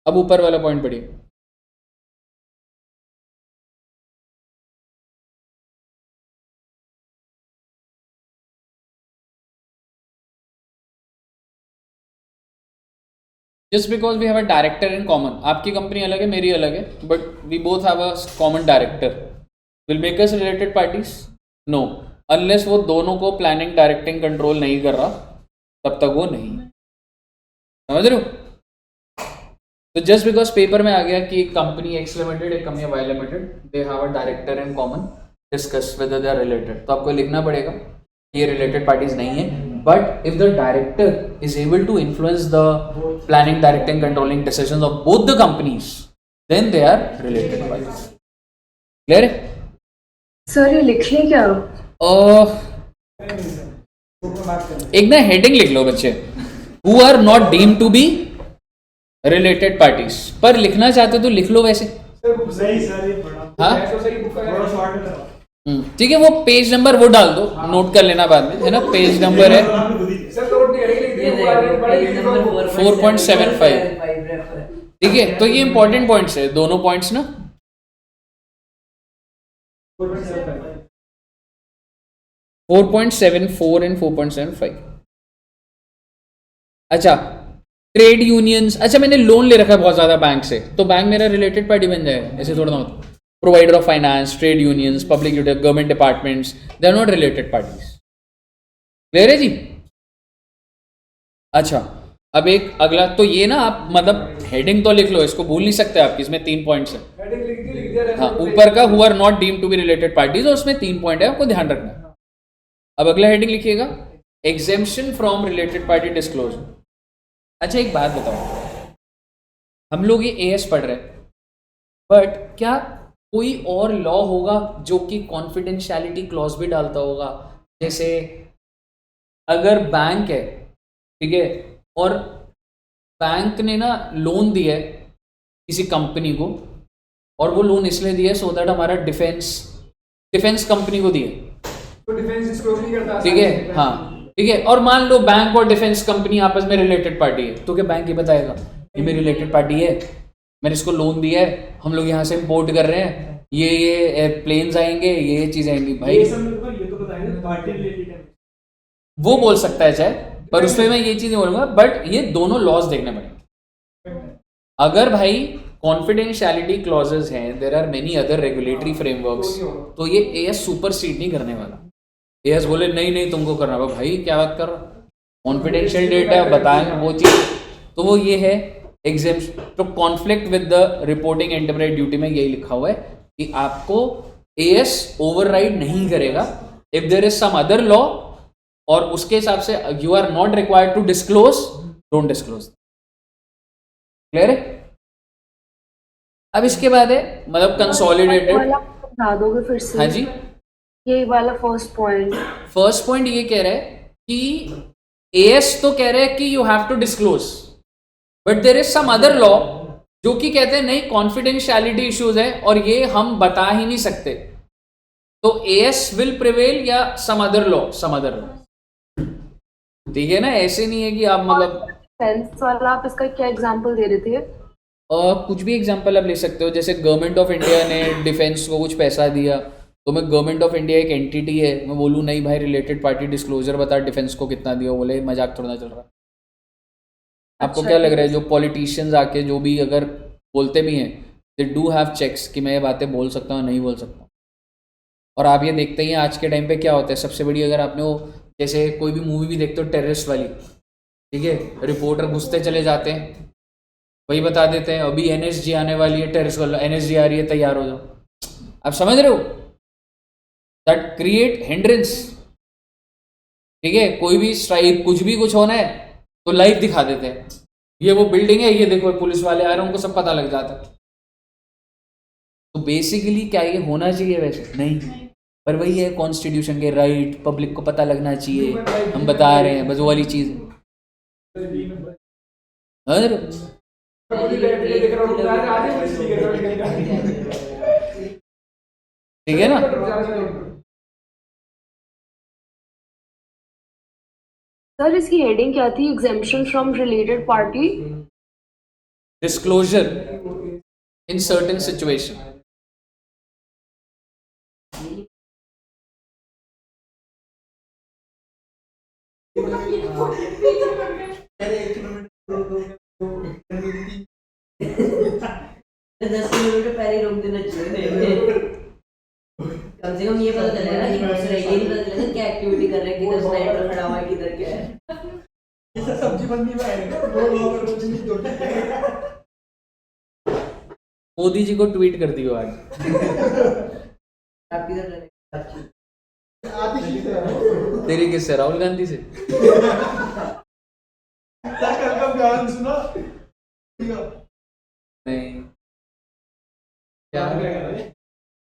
अब ऊपर वाला पॉइंट पढ़िए, just because we have a director in common, आपकी company अलग है, मेरी अलग है, but we both have a common director, will make us related parties? No, unless वो दोनों को प्लानिंग, डायरेक्टिंग, कंट्रोल नहीं कर रहा, तब तक वो नहीं। समझ रहे हो? तो जस्ट बिकॉज पेपर में आ गया कि एक कंपनी एक्स लिमिटेड, एक company Y limited, they have a director in common, discuss whether they are related, तो आपको लिखना पड़ेगा ये रिलेटेड पार्टीज नहीं है। But if the director is able to influence the planning, directing, controlling decisions of both the companies, then they are related parties. Clear है? Sir ये लिख लें क्या? एक ना हेडिंग लिख लो बच्चे, who are not deemed to be related parties, पर लिखना चाहते हो तो लिख लो वैसे। सही सर, ये बड़ा हाँ बड़ा शॉर्ट है। ठीक है, वो पेज नंबर वो डाल दो, नोट कर लेना बाद में, है ना। पेज नंबर है 4.75, ठीक है। तो ये इंपॉर्टेंट पॉइंट्स है, दोनों पॉइंट्स ना, 4.74 एंड 4.75। अच्छा, ट्रेड यूनियंस, अच्छा मैंने लोन ले रखा है बहुत ज्यादा बैंक से, तो बैंक मेरा रिलेटेड पार्टी बन जाएगा, ऐसे थोड़ा ना होता। Provider of finance, trade unions, public government departments, they are not related parties. Clear है जी? अच्छा, अब एक अगला, तो ये ना आप मतलब हेडिंग तो लिख लो, इसको भूल नहीं सकते आप, इसमें 3 पॉइंट्स है। हाँ, ऊपर का who are not deemed to be related parties, और उसमें 3 पॉइंट है, आपको ध्यान रखना है। अब अगला हेडिंग लिखिएगा, exemption from related party disclosure. अच्छा एक बात बताओ, हम लोग ये एएस पढ़ रहे हैं, बट क्या कोई और लॉ होगा जो कि कॉन्फिडेंशियलिटी क्लॉज भी डालता होगा? जैसे अगर बैंक है, ठीक है, और बैंक ने ना लोन दिया है किसी कंपनी को, और वो लोन इसलिए दिया है सो दैट हमारा डिफेंस कंपनी को दिया, तो डिफेंस डिस्क्लोज नहीं करता, ठीक है, हाँ ठीक है। और मान लो बैंक और डिफेंस कंपनी आपस में रिलेटेड पार्टी है, तो क्या बैंक ये बताएगा ये मेरी रिलेटेड पार्टी है, मैंने इसको लोन दिया है, हम लोग यहाँ से इम्पोर्ट कर रहे हैं, ये प्लेन्स आएंगे, ये चीज़ आएंगी, भाई ये तो बताएंगे पार्टी रिलेटेड है, वो बोल सकता है चाहे, पर उसमें मैं ये चीज़ नहीं बोलूँगा। बट ये दोनों लॉज देखने पड़ेंगे। अगर भाई कॉन्फिडेंशियलिटी क्लॉजेज हैं, there are many other regulatory frameworks, तो ये एएस सुपरसीड नहीं करने वाला। एएस बोले नहीं तुमको करना होगा, भाई क्या बात कर रहा, कॉन्फिडेंशियल डेटा बताएं वो चीज़, तो वो ये है एग्जेम्पशन। तो conflict with the reporting enterprise duty में यही लिखा हुआ है कि आपको एएस ओवरराइड नहीं करेगा if there is some other law, और उसके हिसाब से you are not required to disclose, don't disclose. Clear है? अब इसके बाद है मतलब कंसोलिडेटेड, बता दोगे फिर से? हाँ जी, ये वाला फर्स्ट पॉइंट ये कह रहा है कि एएस तो कह रहा है कि you have to disclose, but there is some other law जो कि कहते हैं नहीं, कॉन्फिडेंशियलिटी इश्यूज है और ये हम बता ही नहीं सकते, तो एएस विल प्रिवेल या सम अदर लॉ, ठीक है ना। ऐसे नहीं है कि आप मतलब डिफेंस वाला, आप इसका क्या एग्जांपल दे रहे थे? कुछ भी एग्जांपल आप ले सकते हो, जैसे गवर्नमेंट ऑफ इंडिया ने डिफेंस को कुछ पैसा दिया, तो मैं गवर्नमेंट ऑफ इंडिया एक एंटिटी है, मैं बोलूँ नहीं भाई रिलेटेड पार्टी डिस्क्लोजर बता डिफेंस को कितना दिया, बोले मजाक थोड़ा ना चल रहा। आपको क्या लग रहा है, जो पॉलिटिशियंस आके जो भी अगर बोलते भी हैं, दे डू हैव चेक्स कि मैं ये बातें बोल सकता हूँ नहीं बोल सकता हूँ। और आप ये देखते ही हैं आज के टाइम पे क्या होता है, सबसे बड़ी अगर आपने वो जैसे कोई भी मूवी भी देखते हो टेररिस्ट वाली, ठीक है, रिपोर्टर घुसते चले जाते हैं, वही बता देते हैं अभी एनएसजी आने वाली है, टेररिस्ट वाला एनएसजी आ रही है, तैयार हो जाओ। आप समझ रहे हो? दैट क्रिएट हिंड्रेंस, ठीक है। कोई भी स्ट्राइक कुछ भी कुछ होना है तो लाइव दिखा देते हैं, ये वो बिल्डिंग है, ये देखो पुलिस वाले आ रहे हैं, उनको सब पता लग जाता है। तो बेसिकली क्या ये होना चाहिए? वैसे नहीं, पर वही है कॉन्स्टिट्यूशन के राइट, पब्लिक को पता लगना चाहिए, हम बता रहे हैं, बस वो वाली चीज़ है। ठीक है ना? सर इसकी हेडिंग क्या थी? Exemption from related party. Disclosure in certain situation. तो 10 किलोमीटर पहले ही रोक देना चाहिए। कम से कम ये पता चलेगा ना कि दूसरा ये नहीं पता चलेगा क्या एक्टिविटी कर रहे हैं, किधर स्नाइपर खड़ा हुआ है, किधर क्या है। ये सब सब्जी मंडी में आएगा, दो लोग रोज नहीं दो। मोदी जी को ट्वीट कर दियो आज। आप किधर रह रहे? तेरी किससे? राहुल गांधी से? कल का बयान सुना? नहीं क्या?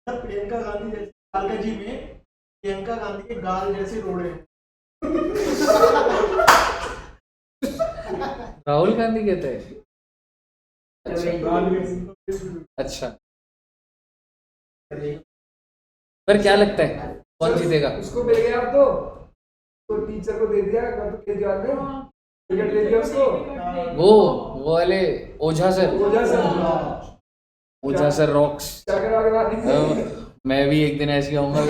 प्रियंका गांधी जैसे कालका जी में प्रियंका गांधी के गाल जैसे रोड़े। राहुल गांधी कहते हैं? अच्छा, पर क्या लगता है कौन जीतेगा? उसको मिल गया अब तो टीचर को दे दिया, तो केजरीवाल ने टिकट दे दिया उसको। वो वाले ओझा सर। ओझा सर रॉक्स। क्या करवाने वाली? मैं भी एक दिन ऐसे आऊंगा।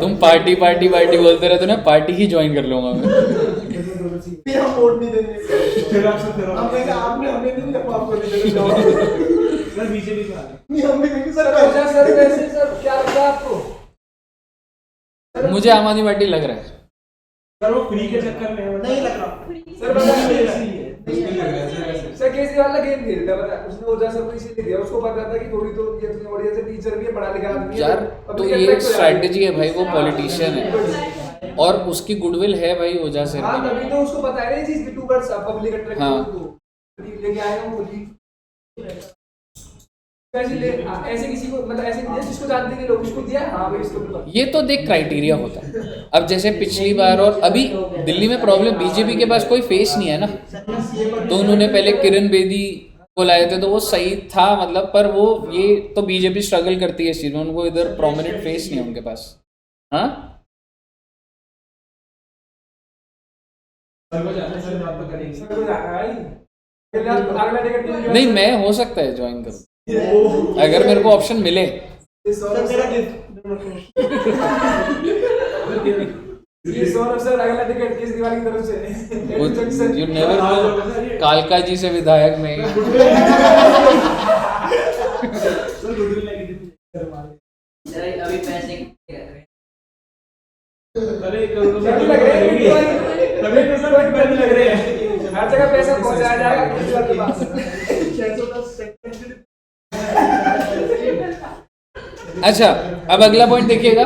तुम पार्टी पार्टी पार्टी बोलते रहते ना, पार्टी ही ज्वाइन कर लूंगा मैं। फिर हम वोट नहीं देंगे। फिर आपने हमें नहीं दिया, आपको नहीं देंगे। सर बीजेपी का नहीं, हम भी नहीं। सर वैसे सर क्या लगता है आपको? मुझे आम आदमी पार्टी लग रहा है। सर वो फ्री के चक्कर में नहीं लग रहा। सर सर केजरीवाल ने गेम खेलता है, पता उसने ओझा सर को इसीलिए दिया, उसको पता था कि थोड़ी तो ये तो बढ़िया से टीचर भी है, पढ़ा लिखा आदमी है यार। तो ये स्ट्रैटेजी है भाई, वो पॉलिटिशियन है और उसकी गुडविल है भाई ओझा सर। हाँ तभी तो उसको पता है ना ये चीज कि 2 वर्ड्स पब्लिक अट्रैक्ट हाँ। लेके आएगा वो खुद ही। ऐसे किसी को मतलब ऐसे नहीं जिसको जानते नहीं लोग उसको दिया। हाँ भाई इसको ये तो देख क्राइटेरिया होता है। अब जैसे पिछली बार और अभी दिल्ली में प्रॉब्लम, बीजेपी के पास कोई फेस नहीं है ना, तो उन्होंने पहले किरण बेदी को लाए थे तो वो सही था मतलब, पर वो ये तो बीजेपी स्ट्रगल करती है इस चीज में, उनको इधर प्रोमिनेंट फेस नहीं है उनके पास। हाँ नहीं, मैं हो सकता है ज्वाइन करूँ अगर मेरे को ऑप्शन मिले। यू नेवर नो, कालका जी से विधायक में अभी पैसे लग रहे हैं, हर जगह पैसा पहुंचाया जाएगा केजरीवाल के पास। अच्छा, अब अगला पॉइंट देखिएगा,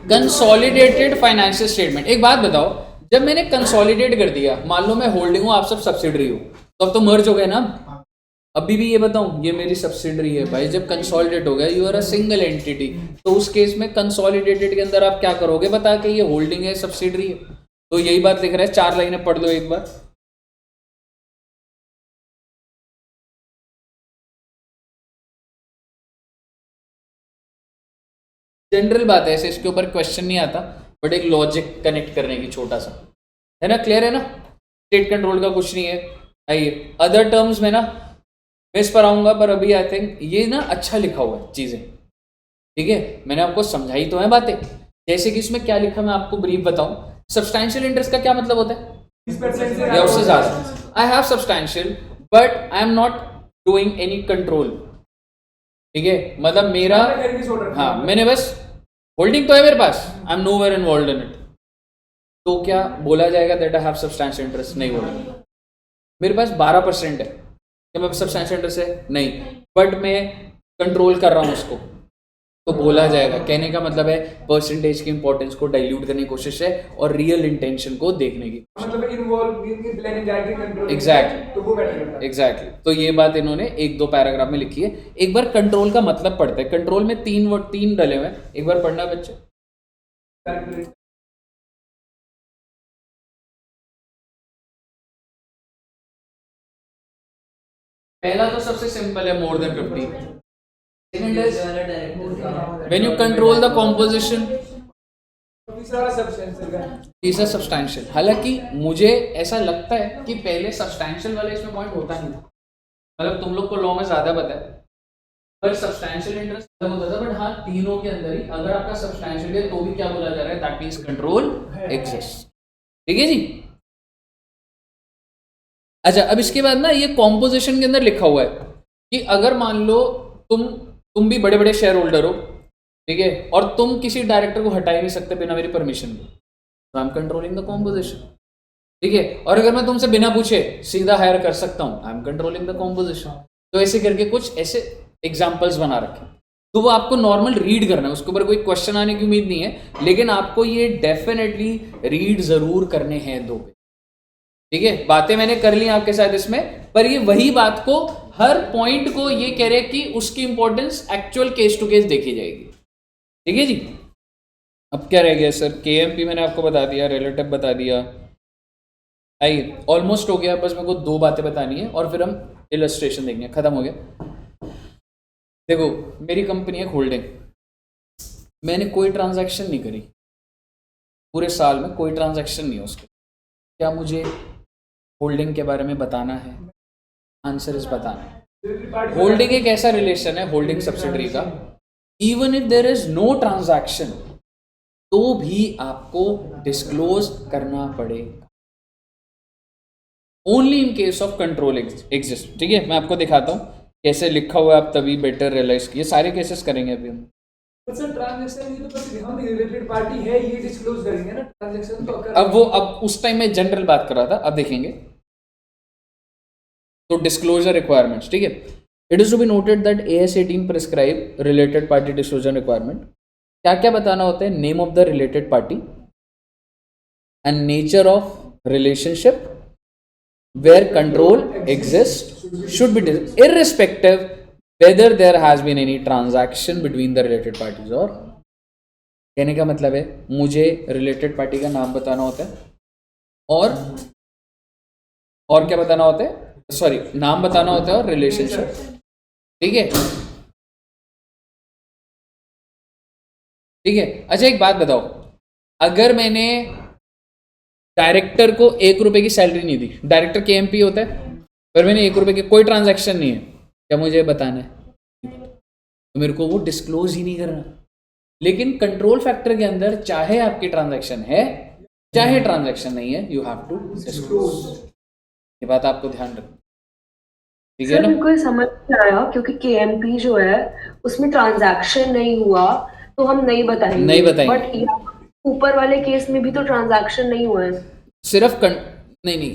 कंसोलिडेटेड फाइनेंशियल स्टेटमेंट। एक बात बताओ, जब मैंने कंसोलिडेट कर दिया, मान लो मैं होल्डिंग हूँ, आप सब सब्सिडरी हो, तो अब तो मर्ज हो गए ना। अभी भी ये बताऊं, ये मेरी सब्सिडरी है भाई। जब कंसोलिडेट हो गया, you are a single entity, तो उस केस में कंसोलिडेटेड के अंदर आप क्या करोगे बता के, ये होल्डिंग है, सब्सिडरी है। तो यही बात लिख रहा है, 4 लाइनें पढ़ लो एक बार। जनरल बात है, ऐसे इसके ऊपर क्वेश्चन नहीं आता, बट एक लॉजिक कनेक्ट करने की छोटा सा है ना। क्लियर है ना? स्टेट कंट्रोल का कुछ नहीं है। आइए अदर टर्म्स में ना मैं इस पर आऊंगा, पर अभी आई थिंक ये ना अच्छा लिखा हुआ है चीजें, ठीक है। मैंने आपको समझाई तो है बातें, जैसे कि इसमें क्या लिखा मैं आपको ब्रीफ बताऊं। सब्सटैंशियल इंटरेस्ट का क्या मतलब होता है? 20% या उससे ज्यादा। आई have substantial but I am not doing any control, ठीक है, मतलब मेरा, आपने घर की छोड़ रखी हाँ है। मैंने बस होल्डिंग तो है मेरे पास, I am nowhere involved in it, तो क्या बोला जाएगा that I have substantial interest? नहीं बोला। मेरे पास 12% है, क्या मैं सब्सटैंशियल इंटरेस्ट है? नहीं, बट मैं कंट्रोल कर रहा हूँ उसको, तो बोला जाएगा। कहने का मतलब है परसेंटेज की इंपॉर्टेंस को डाइल्यूट करने की कोशिश है और रियल इंटेंशन को देखने की। मतलब involve in planning directly control, Exactly. तो वो मैटर करता है। एग्जैक्टली तो ये बात इन्होंने 1-2 पैराग्राफ में लिखी है। एक बार कंट्रोल का मतलब पढ़ते हैं। कंट्रोल में 3 डले हुए हैं, एक बार पढ़ना बच्चे। Calculate. पहला तो सबसे सिंपल है, मोर देन 50। सेकंड इज वाला director when you control the composition. तीसरा वाला सब्सटेंशियल है। तीसरा सब्सटैंशियल। हालांकि मुझे ऐसा लगता है कि पहले सब्सटैंशियल वाला इसमें पॉइंट होता नहीं था, मतलब तुम लोग को लॉ में ज्यादा पता है, पर सब्सटैंशियल इंटरेस्ट अलग होता था। बट हाँ, तीनों के अंदर ही अगर आपका सब्सटैंशियल है तो भी क्या बोला जा रहा है, दैट मींस कंट्रोल एग्जिस्ट। ठीक है जी। अच्छा, अब इसके बाद ना ये कॉम्पोजिशन के अंदर लिखा हुआ है कि अगर मान लो तुम भी बड़े बड़े शेयर होल्डर हो, ठीक है, और तुम किसी डायरेक्टर को हटा ही नहीं सकते बिना मेरी परमिशन के, तो I am controlling the composition. ठीक है, और अगर मैं तुमसे बिना पूछे सीधा हायर कर सकता हूं, I am controlling the composition. तो ऐसे करके कुछ ऐसे एग्जाम्पल्स बना रखे, तो वो आपको नॉर्मल रीड करना है, उसके ऊपर कोई क्वेश्चन आने की उम्मीद नहीं है, लेकिन आपको ये डेफिनेटली रीड जरूर करने हैं दो। ठीक है, बातें मैंने कर ली आपके साथ इसमें, पर ये वही बात को, हर पॉइंट को ये कह रहे हैं कि उसकी importance actual case to case देखी जाएगी। ठीक है जी। अब क्या रह गया सर? केएमपी मैंने आपको बता दिया, रिलेटिव बता दिया, आइए ऑलमोस्ट हो गया, बस मेरे को 2 बातें बतानी है और फिर हम इलस्ट्रेशन देंगे, खत्म हो गया। देखो, मेरी कंपनी है होल्डिंग, मैंने कोई ट्रांजैक्शन नहीं करी पूरे साल में, कोई ट्रांजैक्शन नहीं है उसके, क्या मुझे होल्डिंग के बारे में बताना है? आंसर इज बताना है। होल्डिंग एक ऐसा रिलेशन है होल्डिंग सब्सिडरी का, even if there is no transaction तो भी आपको डिस्क्लोज करना पड़ेगा, only in case of control exist. ठीक है, मैं आपको दिखाता हूं कैसे लिखा हुआ है, आप तभी बेटर रियलाइज किए। सारे केसेस करेंगे अभी हम। सर ट्रांजैक्शन ये तो बस हम रिलेटेड पार्टी है, ये डिस्क्लोज करेंगे ना ट्रांजैक्शन तो अगर अब उस टाइम में जनरल बात कर रहा था, अब देखेंगे। तो डिस्क्लोजर रिक्वायरमेंट्स, ठीक है, it is to be noted that AS 18 prescribe related party disclosure requirement. क्या क्या बताना होता है? Name of the related party and nature of relationship where control exists should be irrespective whether there has been any transaction between the related parties or। कहने का मतलब है मुझे रिलेटेड पार्टी का नाम बताना होता है और क्या बताना होता है, सॉरी नाम बताना होता है और रिलेशनशिप। ठीक है, ठीक है। अच्छा एक बात बताओ, अगर मैंने डायरेक्टर को 1 रुपए की सैलरी नहीं दी, डायरेक्टर KMP होता है, पर मैंने 1 रुपए की कोई ट्रांजैक्शन नहीं है, क्या मुझे बताना है? तो मेरे को वो डिस्क्लोज ही नहीं करना। लेकिन कंट्रोल फैक्टर के अंदर चाहे आपकी ट्रांजैक्शन है चाहे ट्रांजैक्शन नहीं है, यू हैव टू डिस्क्लोज। ये बात आपको ध्यान रखना, ठीक है सर ना? मेरे को ये समझ नहीं आया, क्योंकि KMP जो है उसमें ट्रांजैक्शन नहीं हुआ तो हम नहीं बताएंगे, नहीं बताएंगे। बट ऊपर वाले केस में भी तो ट्रांजैक्शन नहीं हुआ है। सिर्फ नहीं,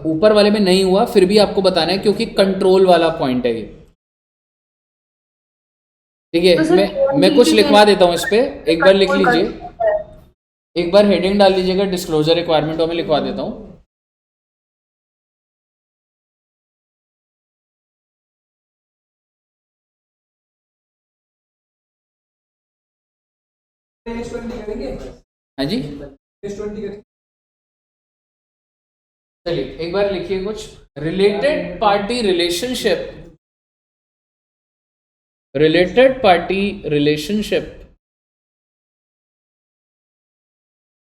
ऊपर वाले में नहीं हुआ, फिर भी आपको बताना है क्योंकि कंट्रोल वाला पॉइंट है ये। ठीक है, तो सर, मैं कुछ लिखवा देता हूँ इस पे, एक बार लिख लीजिए, एक बार हेडिंग डाल लीजिएगा डिस्क्लोजर रिक्वायरमेंट, और मैं लिखवा देता हूँ। S20 करेंगे, हाँ जी, S20 करेंगे। चलिए एक बार लिखिए कुछ, related party relationship, related party relationship,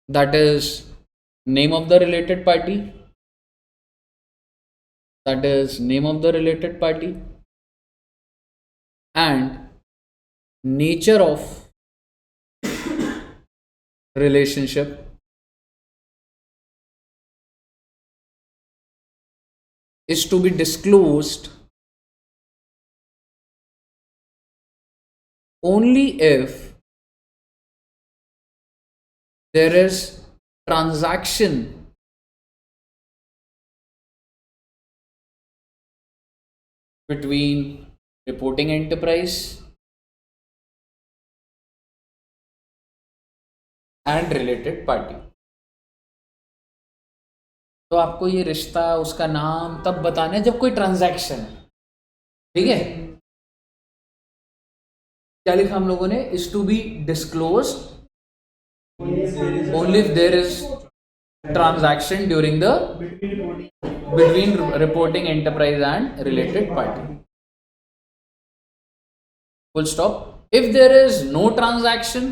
that is name of the related party, that is name of the related party and nature of relationship is to be disclosed only if there is transaction between reporting enterprise and related party. तो आपको ये रिश्ता, उसका नाम तब बताना है जब कोई ट्रांजैक्शन है, ठीक है। क्या लिखा हम लोगों ने? Is to be disclose only if there is transaction during the between reporting enterprise and related party. Full stop. If there is no transaction,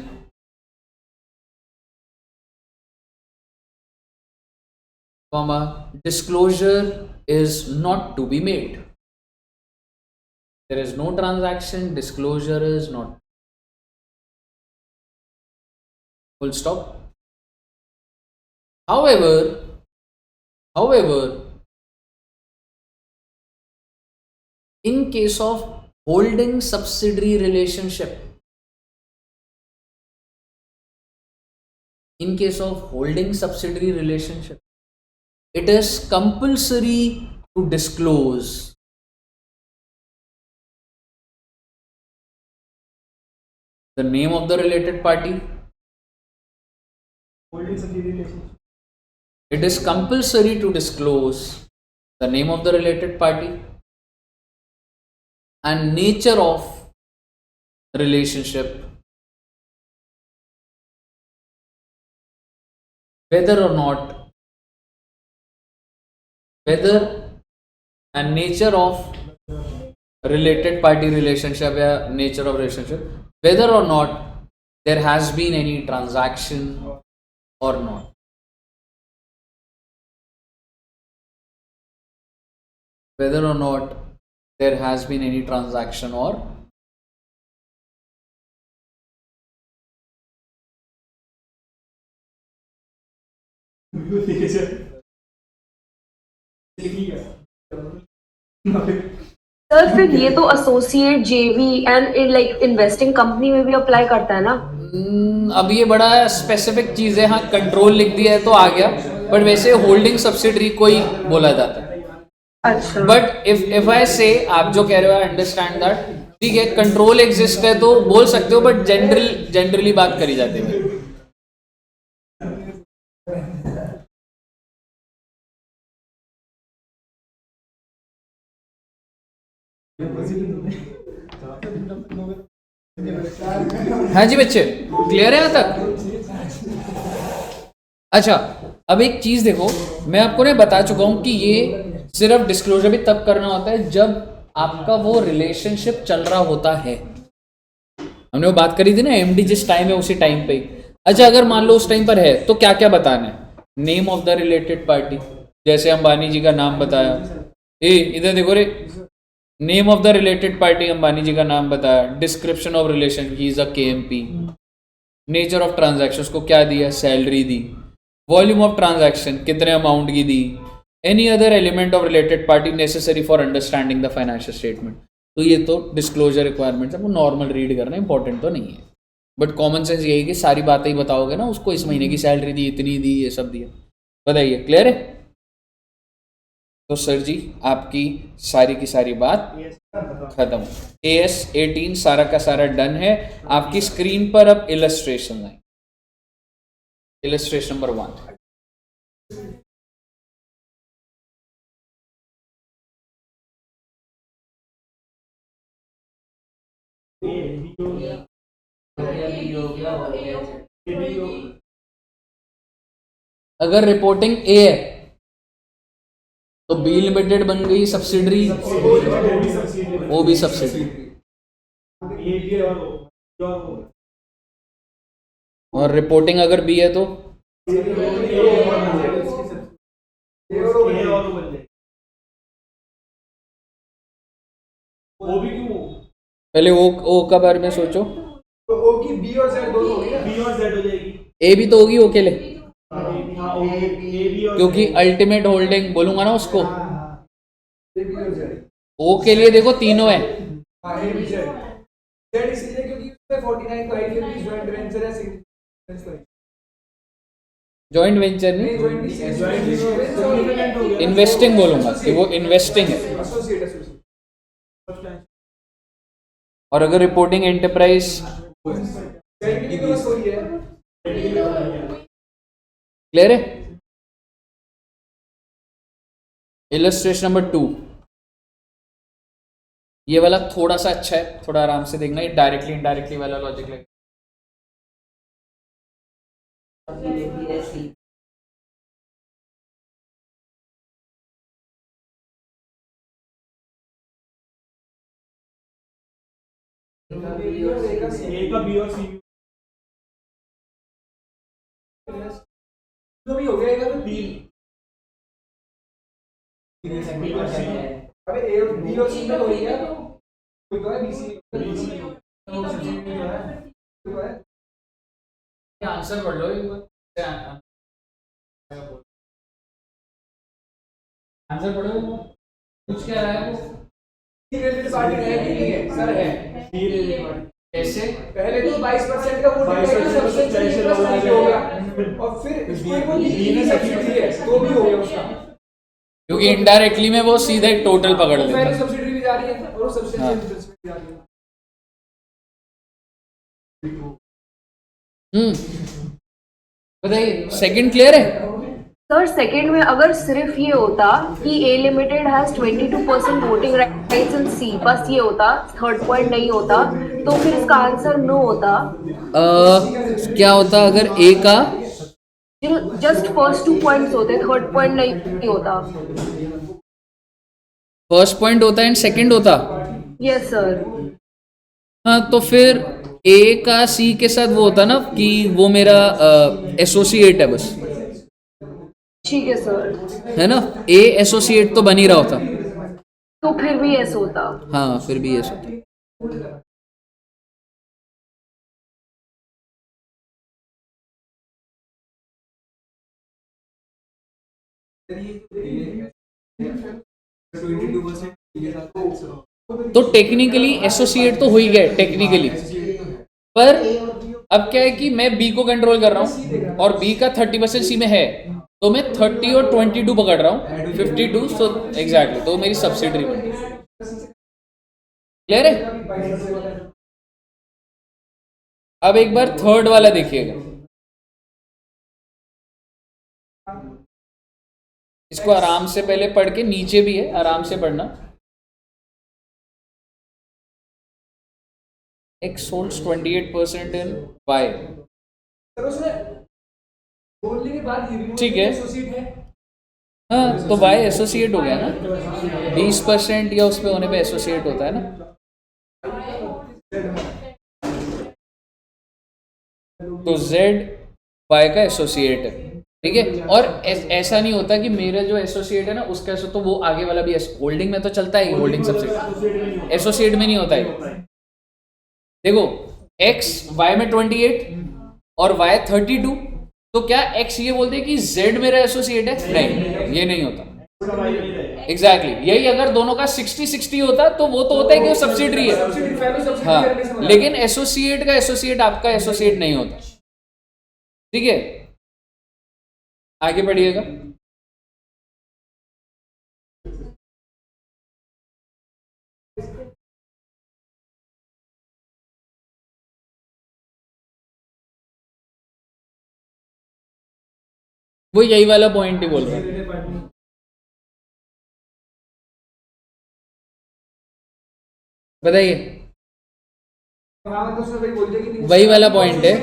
comma, disclosure is not to be made. There is no transaction, disclosure is not. Full stop. However, in case of holding subsidiary relationship, it is compulsory to disclose the name of the related party. Holding subsidiary relationship. It is compulsory to disclose the name of the related party and nature of relationship, whether and nature of related party relationship या nature of relationship, whether or not there has been any transaction or not. Whether or not there has been any transaction or sir फिर ये तो associate, जेवी and like investing company में भी apply करता है ना? अब ये बड़ा स्पेसिफिक चीज है। हाँ, कंट्रोल लिख दिया है तो आ गया, बट वैसे होल्डिंग सब्सिडरी को ही बोला जाता है। अच्छा, बट इफ आई से, आप जो कह रहे हो आई अंडरस्टैंड दैट, ठीक है, कंट्रोल एग्जिस्ट है तो बोल सकते हो, बट जनरली बात करी जाती है। हाँ जी बच्चे, क्लियर है यहाँ तक? अच्छा, अब एक चीज देखो, मैं आपको ने बता चुका हूं कि ये सिर्फ डिस्क्लोजर भी तब करना होता है जब आपका वो रिलेशनशिप चल रहा होता है। हमने वो बात करी थी ना, एमडी जिस टाइम है उसी टाइम पे। अच्छा, अगर मान लो उस टाइम पर है तो क्या क्या बताना है? Name of the related party, जैसे अंबानी जी का नाम बताया। इधर देखो रे, name of the related party, Ambani ji का नाम बताया। Description of relation, he is a KMP. Nature of transaction, को क्या दिया? सैलरी दी। वॉल्यूम ऑफ ट्रांजैक्शन, कितने अमाउंट की दी। Any other element of related party necessary for understanding the financial statement. तो ये तो डिस्क्लोजर रिक्वायरमेंट्स है, वो नॉर्मल रीड करना इंपॉर्टेंट तो नहीं है, बट कॉमन सेंस यही कि सारी बातें ही बताओगे ना उसको, इस महीने की सैलरी दी, इतनी दी, ये सब दिया। बताइए, क्लियर है? तो सर जी, आपकी सारी की सारी बात खत्म। AS 18 सारा का सारा डन है। आपकी स्क्रीन पर अब इलस्ट्रेशन आए। इलस्ट्रेशन नंबर 1, अगर रिपोर्टिंग ए है तो बी लिमिटेड बन गई सब्सिडरी, ओ भी सब्सिडरी, और रिपोर्टिंग अगर बी है तो पहले ओ का बारे में सोचो। तो ओ की बी और जेड दोनों होगी ना? बी और जेड हो जाएगी। ए भी तो होगी ओ के लिए, क्योंकि अल्टीमेट होल्डिंग बोलूंगा ना उसको। ओ के लिए देखो तीनों है, जेड इसलिए क्योंकि 49 तो है फिर भी जॉइंट वेंचर है सिग्निफिकेंट जॉइंट वेंचर नहीं नहीं, जॉइंट सिग्निफिकेंट हो गया इन्वेस्टिंग बोलूंगा कि वो इन्वेस्टिंग है। एसोसिएट और अगर रिपोर्टिंग एंटरप्राइज की तो बस वही है क्लियर है। इलस्ट्रेशन नंबर 2, ये वाला थोड़ा सा अच्छा है, थोड़ा आराम से देखना, ये डायरेक्टली इनडायरेक्टली वाला लॉजिक लगेगा। धीरे धीरे सी ए का बी और सी तो भी हो गया तो बी अबे ए बी और सी में हो गया तो कोई तो है बीसी तो है आंसर पढ़ लो एक बार, आंसर पढ़ो, कुछ क्या रहा है वो, रिलेटेड पार्टी है कि नहीं है सर है कैसे पहले तो 22% का वोटिंग राइट सबसे चाहिए प्लस 90 होगा और फिर इसको एक वो दी सब्सिडी है तो भी हो गया उसका क्योंकि इनडायरेक्टली में वो सीधे टोटल पकड़ तो लेता पहले है। सब्सिडी भी जा रही है और वो सब्सिडी हाँ। इंटरेस्ट भी जा रही है बताइए सेकंड क्लियर है। सर सेकंड में अगर सिर्फ ये होता कि ए लिमिटेड हैज 22% वोटिंग राइट्स इन सी, बस ये होता, थर्ड पॉइंट नहीं होता, तो फिर इसका आंसर नो होता। क्या होता अगर ए का जस्ट फर्स्ट 2 पॉइंट्स होते, थर्ड पॉइंट नहीं होता। फर्स्ट पॉइंट होता है एंड सेकंड होता, यस सर। हाँ तो फिर ए का सी के साथ वो होता ना कि वो मेरा एसोसिएट है बस, ठीक है सर। है ना, ए एसोसिएट तो बन ही रहा होता। तो फिर भी ऐसा होता। हाँ फिर भी ऐसा होता। तो टेक्निकली एसोसिएट तो हो ही गए टेक्निकली, पर अब क्या है कि मैं बी को कंट्रोल कर रहा हूँ और बी का 30% सी में है, तो मैं 30 और 22 पकड़ रहा हूँ 52, सो एग्जैक्टली तो मेरी सब्सिडरी बन गई। क्लियर है। अब एक बार थर्ड वाला देखिएगा, इसको आराम से पहले पढ़ के, नीचे भी है आराम से पढ़ना। X holds 28% in Y। Sir उसमें बोलने के बाद ये भी ठीक है। एसोसिएट है हाँ तो Y एसोसिएट हो गया ना, 20% या उस पे होने पे एसोसिएट होता है ना। तो Z Y का एसोसिएट है, ठीक है। और ऐसा नहीं होता कि मेरा जो एसोसिएट है ना उसका तो वो आगे वाला भी होल्डिंग में तो चलता है, होल्डिंग सबसे एसोसिएट में नहीं होता है। देखो X Y में 28 और Y 32, तो क्या X ये बोलते हैं कि Z मेरा एसोसिएट है? नहीं, ये नहीं होता। एग्जैक्टली यही अगर दोनों का 60-60 होता तो वो तो होता है कि वो सब्सिडरी है। हाँ लेकिन एसोसिएट का एसोसिएट आपका एसोसिएट नहीं होता, ठीक है। आगे बढ़िएगा। वो यही वाला पॉइंट ही बोल रहा है। बताइए, वही वाला पॉइंट है।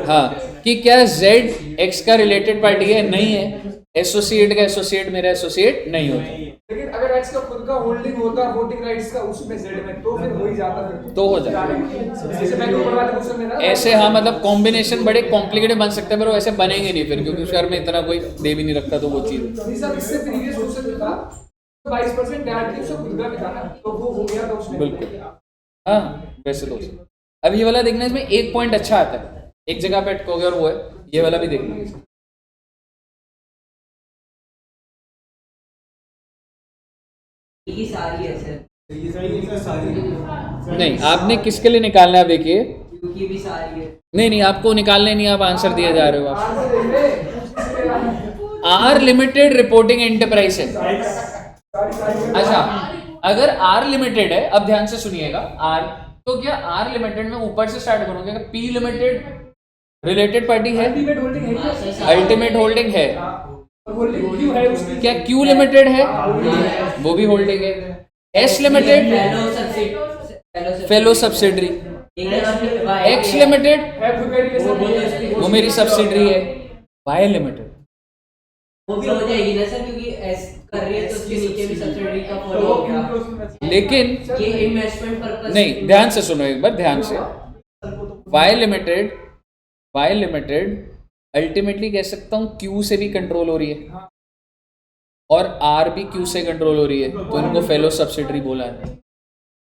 हाँ कि क्या Z X का रिलेटेड पार्टी है? नहीं है। एसोसिएट का एसोसिएट मेरा एसोसिएट नहीं होता। लेकिन अगर X का खुद का होल्डिंग होता वोटिंग राइट्स का उसमें Z में, तो फिर हो ही जाता फिर तो हो जाता। जैसे मैं ऊपर वाले क्वेश्चन में ना ऐसे हाँ मतलब कॉम्बिनेशन बड़े कॉम्प्लिकेटेड बन सकते हैं, पर वो ऐसे बनेंगे नहीं फिर, क्योंकि उसके में इतना कोई दे भी नहीं रखता तो वो चीज़। नहीं सर, इससे प्रीवियस क्वेश्चन था 22% डायरेक्टली उसका खुद का भी था ना, तो वो हो गया था उसमें। बिल्कुल हाँ वैसे तो। अब ये वाला देखना, इसमें एक पॉइंट अच्छा आता है, एक जगह पे अटकोगे और वो है ये वाला भी देखना। ये सारी है सर, ये सही है सर, सारी नहीं, आपने किसके लिए निकालना है? देखिए, क्योंकि भी सारी है। नहीं, आपको निकालने नहीं, आप आंसर दिए जा रहे हो। आप आर लिमिटेड रिपोर्टिंग एंटरप्राइज है। अच्छा, अगर आर लिमिटेड है, अब ध्यान से सुनिएगा, आर, तो क्या आर लिमिटेड में ऊपर से स्टार्ट करूंगा? पी लिमिटेड रिलेटेड पार्टी है, अल्टीमेट होल्डिंग है क्या? अल्टीमेट होल्डिंग है, और होल्डिंग क्यों है उसकी? क्या क्यू लिमिटेड है? वो भी होल्डिंग है। S limited fellow subsidiary, x limited है खुद मेरी कैसे? वो मेरी सब्सिडरी है। वाई लिमिटेड वो भी हो जाएगी ना सर, क्योंकि एस कर रही है तो उसके नीचे भी सब्सिडी का फॉलो हो गया। लेकिन ये इन्वेस्टमेंट पर्पस नहीं, ध्यान से सुनो एक बार, ध्यान से। वाई लिमिटेड अल्टीमेटली कह सकता हूँ क्यू से भी कंट्रोल हो रही है और आर भी क्यू से कंट्रोल हो रही है, तो इनको फेलो सब्सिडरी बोला है।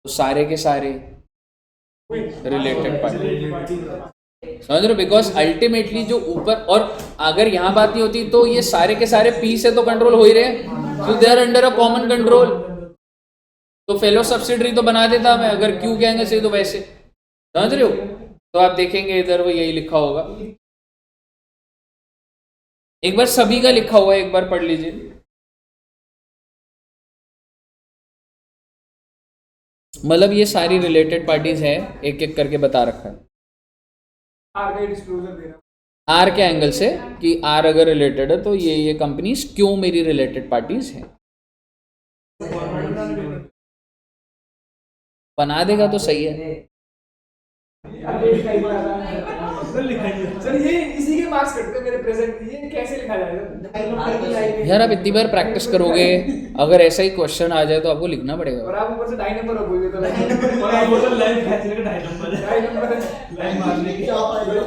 तो सारे के सारे रिलेटेड पार्टी, समझ रहे हो? बिकॉज अल्टीमेटली जो ऊपर, और अगर यहाँ बात नहीं होती तो ये सारे के सारे पी से तो कंट्रोल हो ही रहे हैं, तो they are under a common control. तो फेलो सब्सिडरी तो बना देता मैं, अगर क्यू के एंगल से तो वैसे, समझ रहे हो? तो आप देखेंगे इधर वो यही लिखा होगा। एक बार सभी का लिखा हुआ है, एक बार पढ़ लीजिए। मतलब ये सारी रिलेटेड पार्टीज है, एक एक करके बता रखा है। आर का डिस्क्लोजर देना, आर के एंगल से कि आर अगर रिलेटेड है तो ये कंपनीज क्यों मेरी रिलेटेड पार्टीज हैं। बना देगा तो सही है। सर ये इसी के मार्क्स कटते हैं मेरे प्रेजेंट, ये कैसे लिखा जाएगा? यार आप इतनी बार प्रैक्टिस करोगे, अगर ऐसा ही क्वेश्चन आ जाए तो आपको लिखना और पड़ेगा। आप ऊपर से 2.5 नंबर रखोगे तो और आप बोलो लाइन खींचने का 2.5 नंबर है। 2.5 नंबर है। लाइन मारने की क्या पाएगा?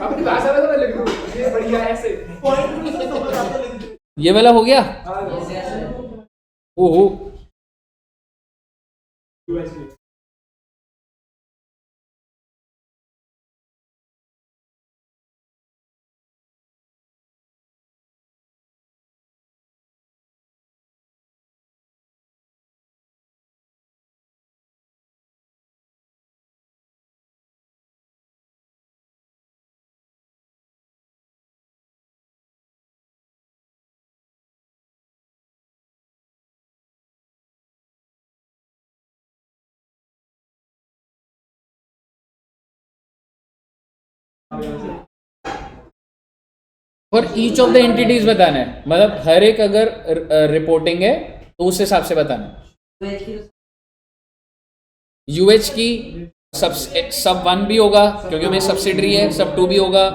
अपनी भाषा में तो मैं लिख दूं, ये बढ़िया है ऐसे। पॉइंट भी तो समझ आता लिख दे। ये वाला हो गया। हाँ, ओहो, और ईच ऑफ द एंटिटीज बताना है, मतलब हर एक अगर रिपोर्टिंग है तो उस हिसाब से बताना है। यूएच की सब 1 भी होगा क्योंकि मेरी सब्सिडरी है, सब 2 भी होगा,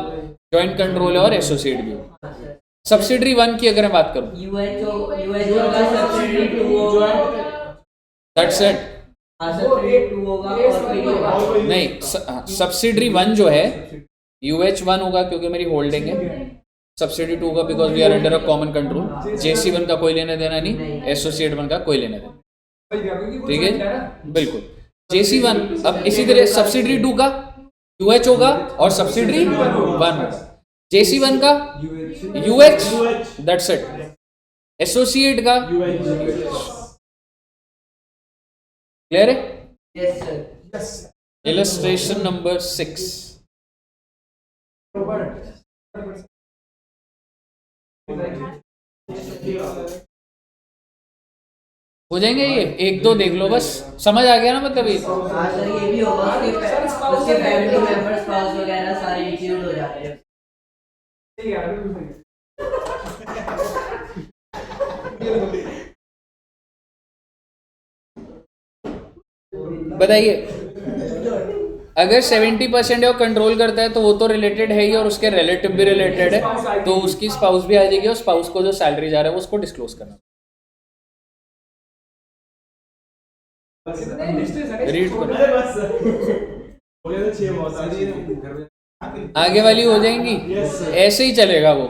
जॉइंट कंट्रोल है और एसोसिएट भी होगा। सब्सिडरी 1 की अगर मैं बात करूं, यूएच होगा, सब्सिडी 2 होगा, दैट्स इट। सब्सिडी 2 होगा और कोई होगा नहीं, सब्सिडरी 1 जो है यूएच 1 होगा क्योंकि मेरी होल्डिंग है, सब्सिडी 2 होगा because we are under a common control, JC 1 का कोई लेना देना नहीं, एसोसिएट 1 का कोई लेना देना, ठीक है, बिल्कुल। जेसी 1, अब इसी तरह सब्सिडरी 2 का यूएच होगा और सब्सिडरी 1 होगा, जेसी 1 का यूएच, दैट्स इट, एसोसिएट का क्लियर है? Yes sir. Illustration number 6। हो जाएंगे ये, 1-2 देख लो बस, समझ आ गया ना? मतलब ये हाँ सर, ये भी होगा, उसके फैमिली मेंबर्स, स्पाउस वगैरह सारे इंक्लूड हो जाते हैं। बताइए, अगर 70% और कंट्रोल करता है तो वो तो रिलेटेड है ही, और उसके रिलेटिव भी रिलेटेड है, तो उसकी स्पाउस भी आ जाएगी, और स्पाउस को जो सैलरी जा रहा है वो उसको डिस्क्लोज करना। रीड करो, अरे बस हो गया तो 6 बहुत सारी आगे वाली हो जाएंगी, ऐसे ही चलेगा वो,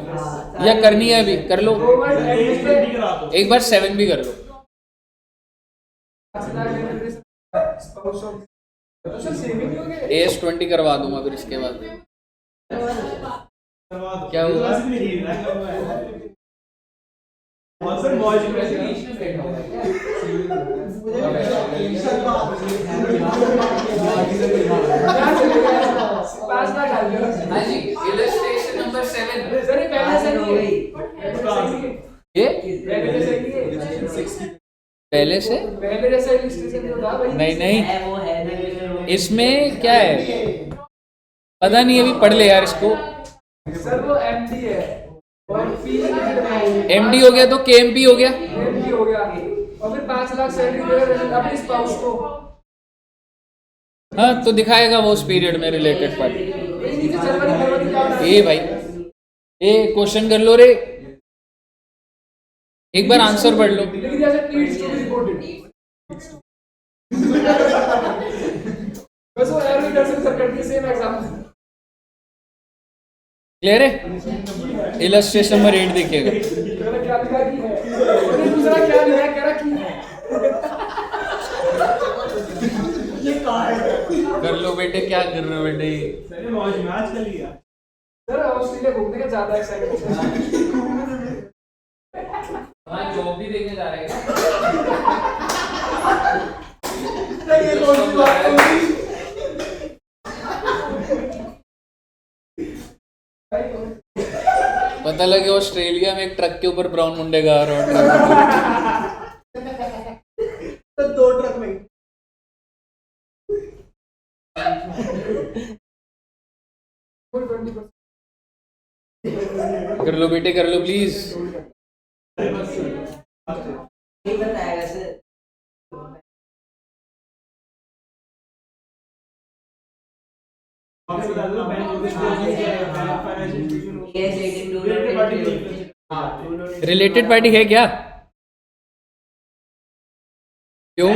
या करनी है अभी कर लो, एक बार 7 भी कर लो। AS20 करवा दूंगा फिर इसके बाद। क्या हुआ? सर मौज में क्या चलेगा 5 लाख डाल दिया हाँ जी, इलस्ट्रेशन नंबर 7। सर ये पहले से नहीं है ये पहले से नहीं है पहले से पहले जैसा इलस्ट्रेशन जो था वही नहीं नहीं, है वो है ना इसमें क्या है पता नहीं, अभी पढ़ ले यार इसको। सर वो एमडी है और फी एमडी हो गया तो केएमपी हो गया। एमडी हो गया और फिर 5 लाख सैलरी देगा अपने स्पाउस को। हाँ तो दिखाएगा वो उस पीरियड में रिलेटेड पार्टी। नीचे जनवरी फरवरी क्या होना है? ए भाई, ए क्वेश्चन कर लो रे, एक बार आंसर पढ़ लो। लिख दिया sir needs to be reported बस वो एवरी कर सकते करके सेम एग्जाम क्लियर है? इलस्ट्रेशन में रेट देखिएगा। मेरा क्या लिखा कि है और दूसरा क्या लिखा कह रहा कि है ये कहाँ है कर लो बेटे, क्या कर रहे हो बेटे? सर मौज में आज कर लिया सर ऑस्ट्रेलिया घूमने का ज्यादा एक्साइटमेंट हाँ जॉब भी देखने जा रहे हैं। ये कौन सी बात हुई पता लगे ऑस्ट्रेलिया में एक ट्रक के ऊपर ब्राउन मुंडे गा रहा हूँ। तो 2 ट्रक में कर लो बेटे, कर लो प्लीज। नहीं बताएगा सर yes 18 रिलेटेड पार्टी है क्या? क्यों?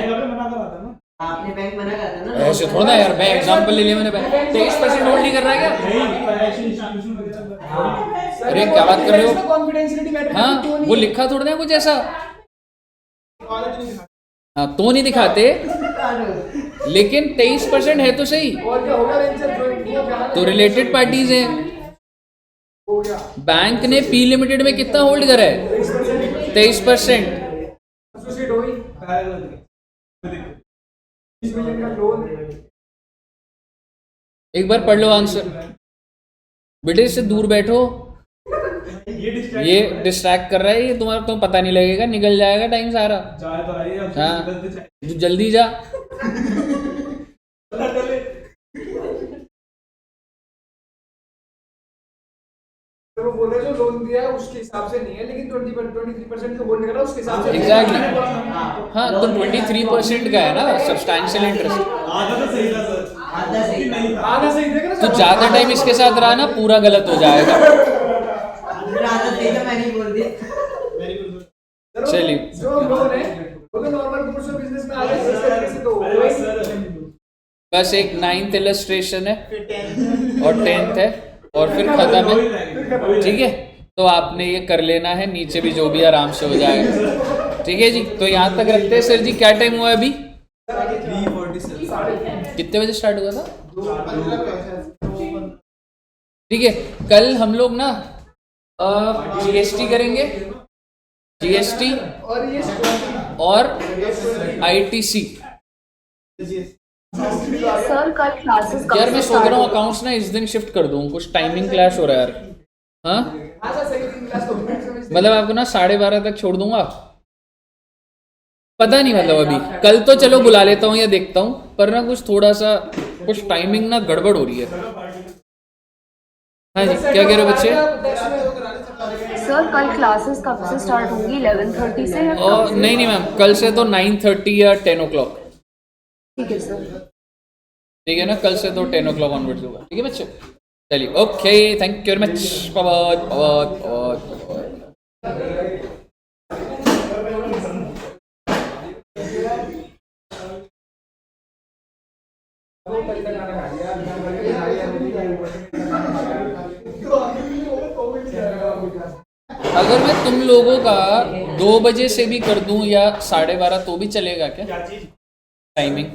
आपने बैंक मना करा था ना ऐसे थोड़ा ना यार, मैं एग्जांपल ले लिया मैंने। 23% होल्ड नहीं कर रहा है क्या? अरे क्या बात कर रहे हो? कॉन्फिडेंशियलिटी मैटर हाँ वो लिखा थोड़ा ना है कुछ ऐसा। हाँ तो नहीं दिखाते, लेकिन 23% है तो सही। और क्या होगा वेंचर ज्वाइंट तो रिलेटेड पार्टीज हैं। हो गया बैंक ने पी लिमिटेड में कितना होल्ड करा है? 23%। एसोसिएट होई 20 मिलियन का लोन एक बार पढ़ लो आंसर बेटे, इससे दूर बैठो। ये डिस्ट्रैक्ट कर रहा है, ये तुम्हारा तो पता नहीं लगेगा, निकल जाएगा टाइम सारा। हाँ जल्दी जा। तो वो बोल रहे जो लोन दिया है उसके हिसाब से नहीं है, लेकिन 23% जो होल्ड कर रहा है उसके हिसाब से एग्जैक्टली। हाँ तो 23% का है ना सब्सटैंशियल इंटरेस्ट। आधा तो सही था सर आधा सही था आधा सही देगा ना तो ज्यादा टाइम इसके साथ रहा ना, पूरा गलत हो जाएगा। आधा सही था मैंने बोल दिया चलिए। जो लोन है वो तो नॉर्मल कोर्स ऑफ बिजनेस में आ गया इस तरीके से तो बस एक 9th इलस्ट्रेशन है और 10th है और फिर खत्म है। ठीक है, तो आपने ये कर लेना है, नीचे भी जो भी आराम से हो जाएगा। ठीक है जी, तो यहाँ तक रखते हैं। सर जी क्या टाइम हुआ है अभी? 3:47 कितने बजे स्टार्ट हुआ था? ठीक है, कल हम लोग ना जीएसटी करेंगे, जीएसटी और ये और आईटीसी। सर कल क्लासेस कब यार मैं से सोच start रहा हूँ होगी? अकाउंट्स ना इस दिन शिफ्ट कर दूँ, कुछ टाइमिंग क्लैश हो रहा है यार। हाँ आधा सही दिन क्लास तो मतलब आपको ना 12:30 तक छोड़ दूंगा, पता नहीं मतलब अभी। कल तो चलो बुला लेता हूँ या देखता हूँ, पर ना कुछ थोड़ा सा कुछ टाइमिंग ना गड़बड़ हो रही है। हाँ जी क्या कह रहे हो बच्चे? सर कल क्लासेस कब से स्टार्ट होंगी? 11:30 से या कब और से? नहीं मैम, कल से तो 9:30 या 10 o'clock। ठीक है सर। ठीक है ना, कल से तो 10 o'clock ऑनवर्ड्स होगा। ठीक है बच्चे, चलिए okay, thank you very much. बहुत बहुत बहुत अगर मैं तुम लोगों का 2 बजे से भी कर दूं या 12:30 तो भी चलेगा क्या टाइमिंग?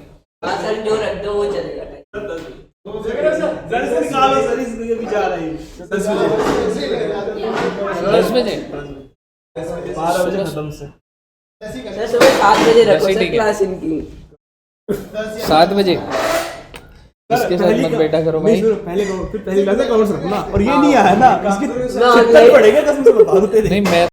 हाँ सर जो रख दो वो चलेगा सर से निकालो सर, इस भी जा रही 10 बजे 10 बजे 12 बजे खत्म से सर सुबह 7 बजे रखो वैसे सर ठीक है। क्लास इनकी 7 बजे इसके साथ मत बैठा करो भाई। पहले फिर पहली क्लास में कॉमर्स रखना और ये नहीं आया ना इसकी ना, छिहत्तर नहीं। पड़ेगा कसम से बता दो तेरे नहीं मैं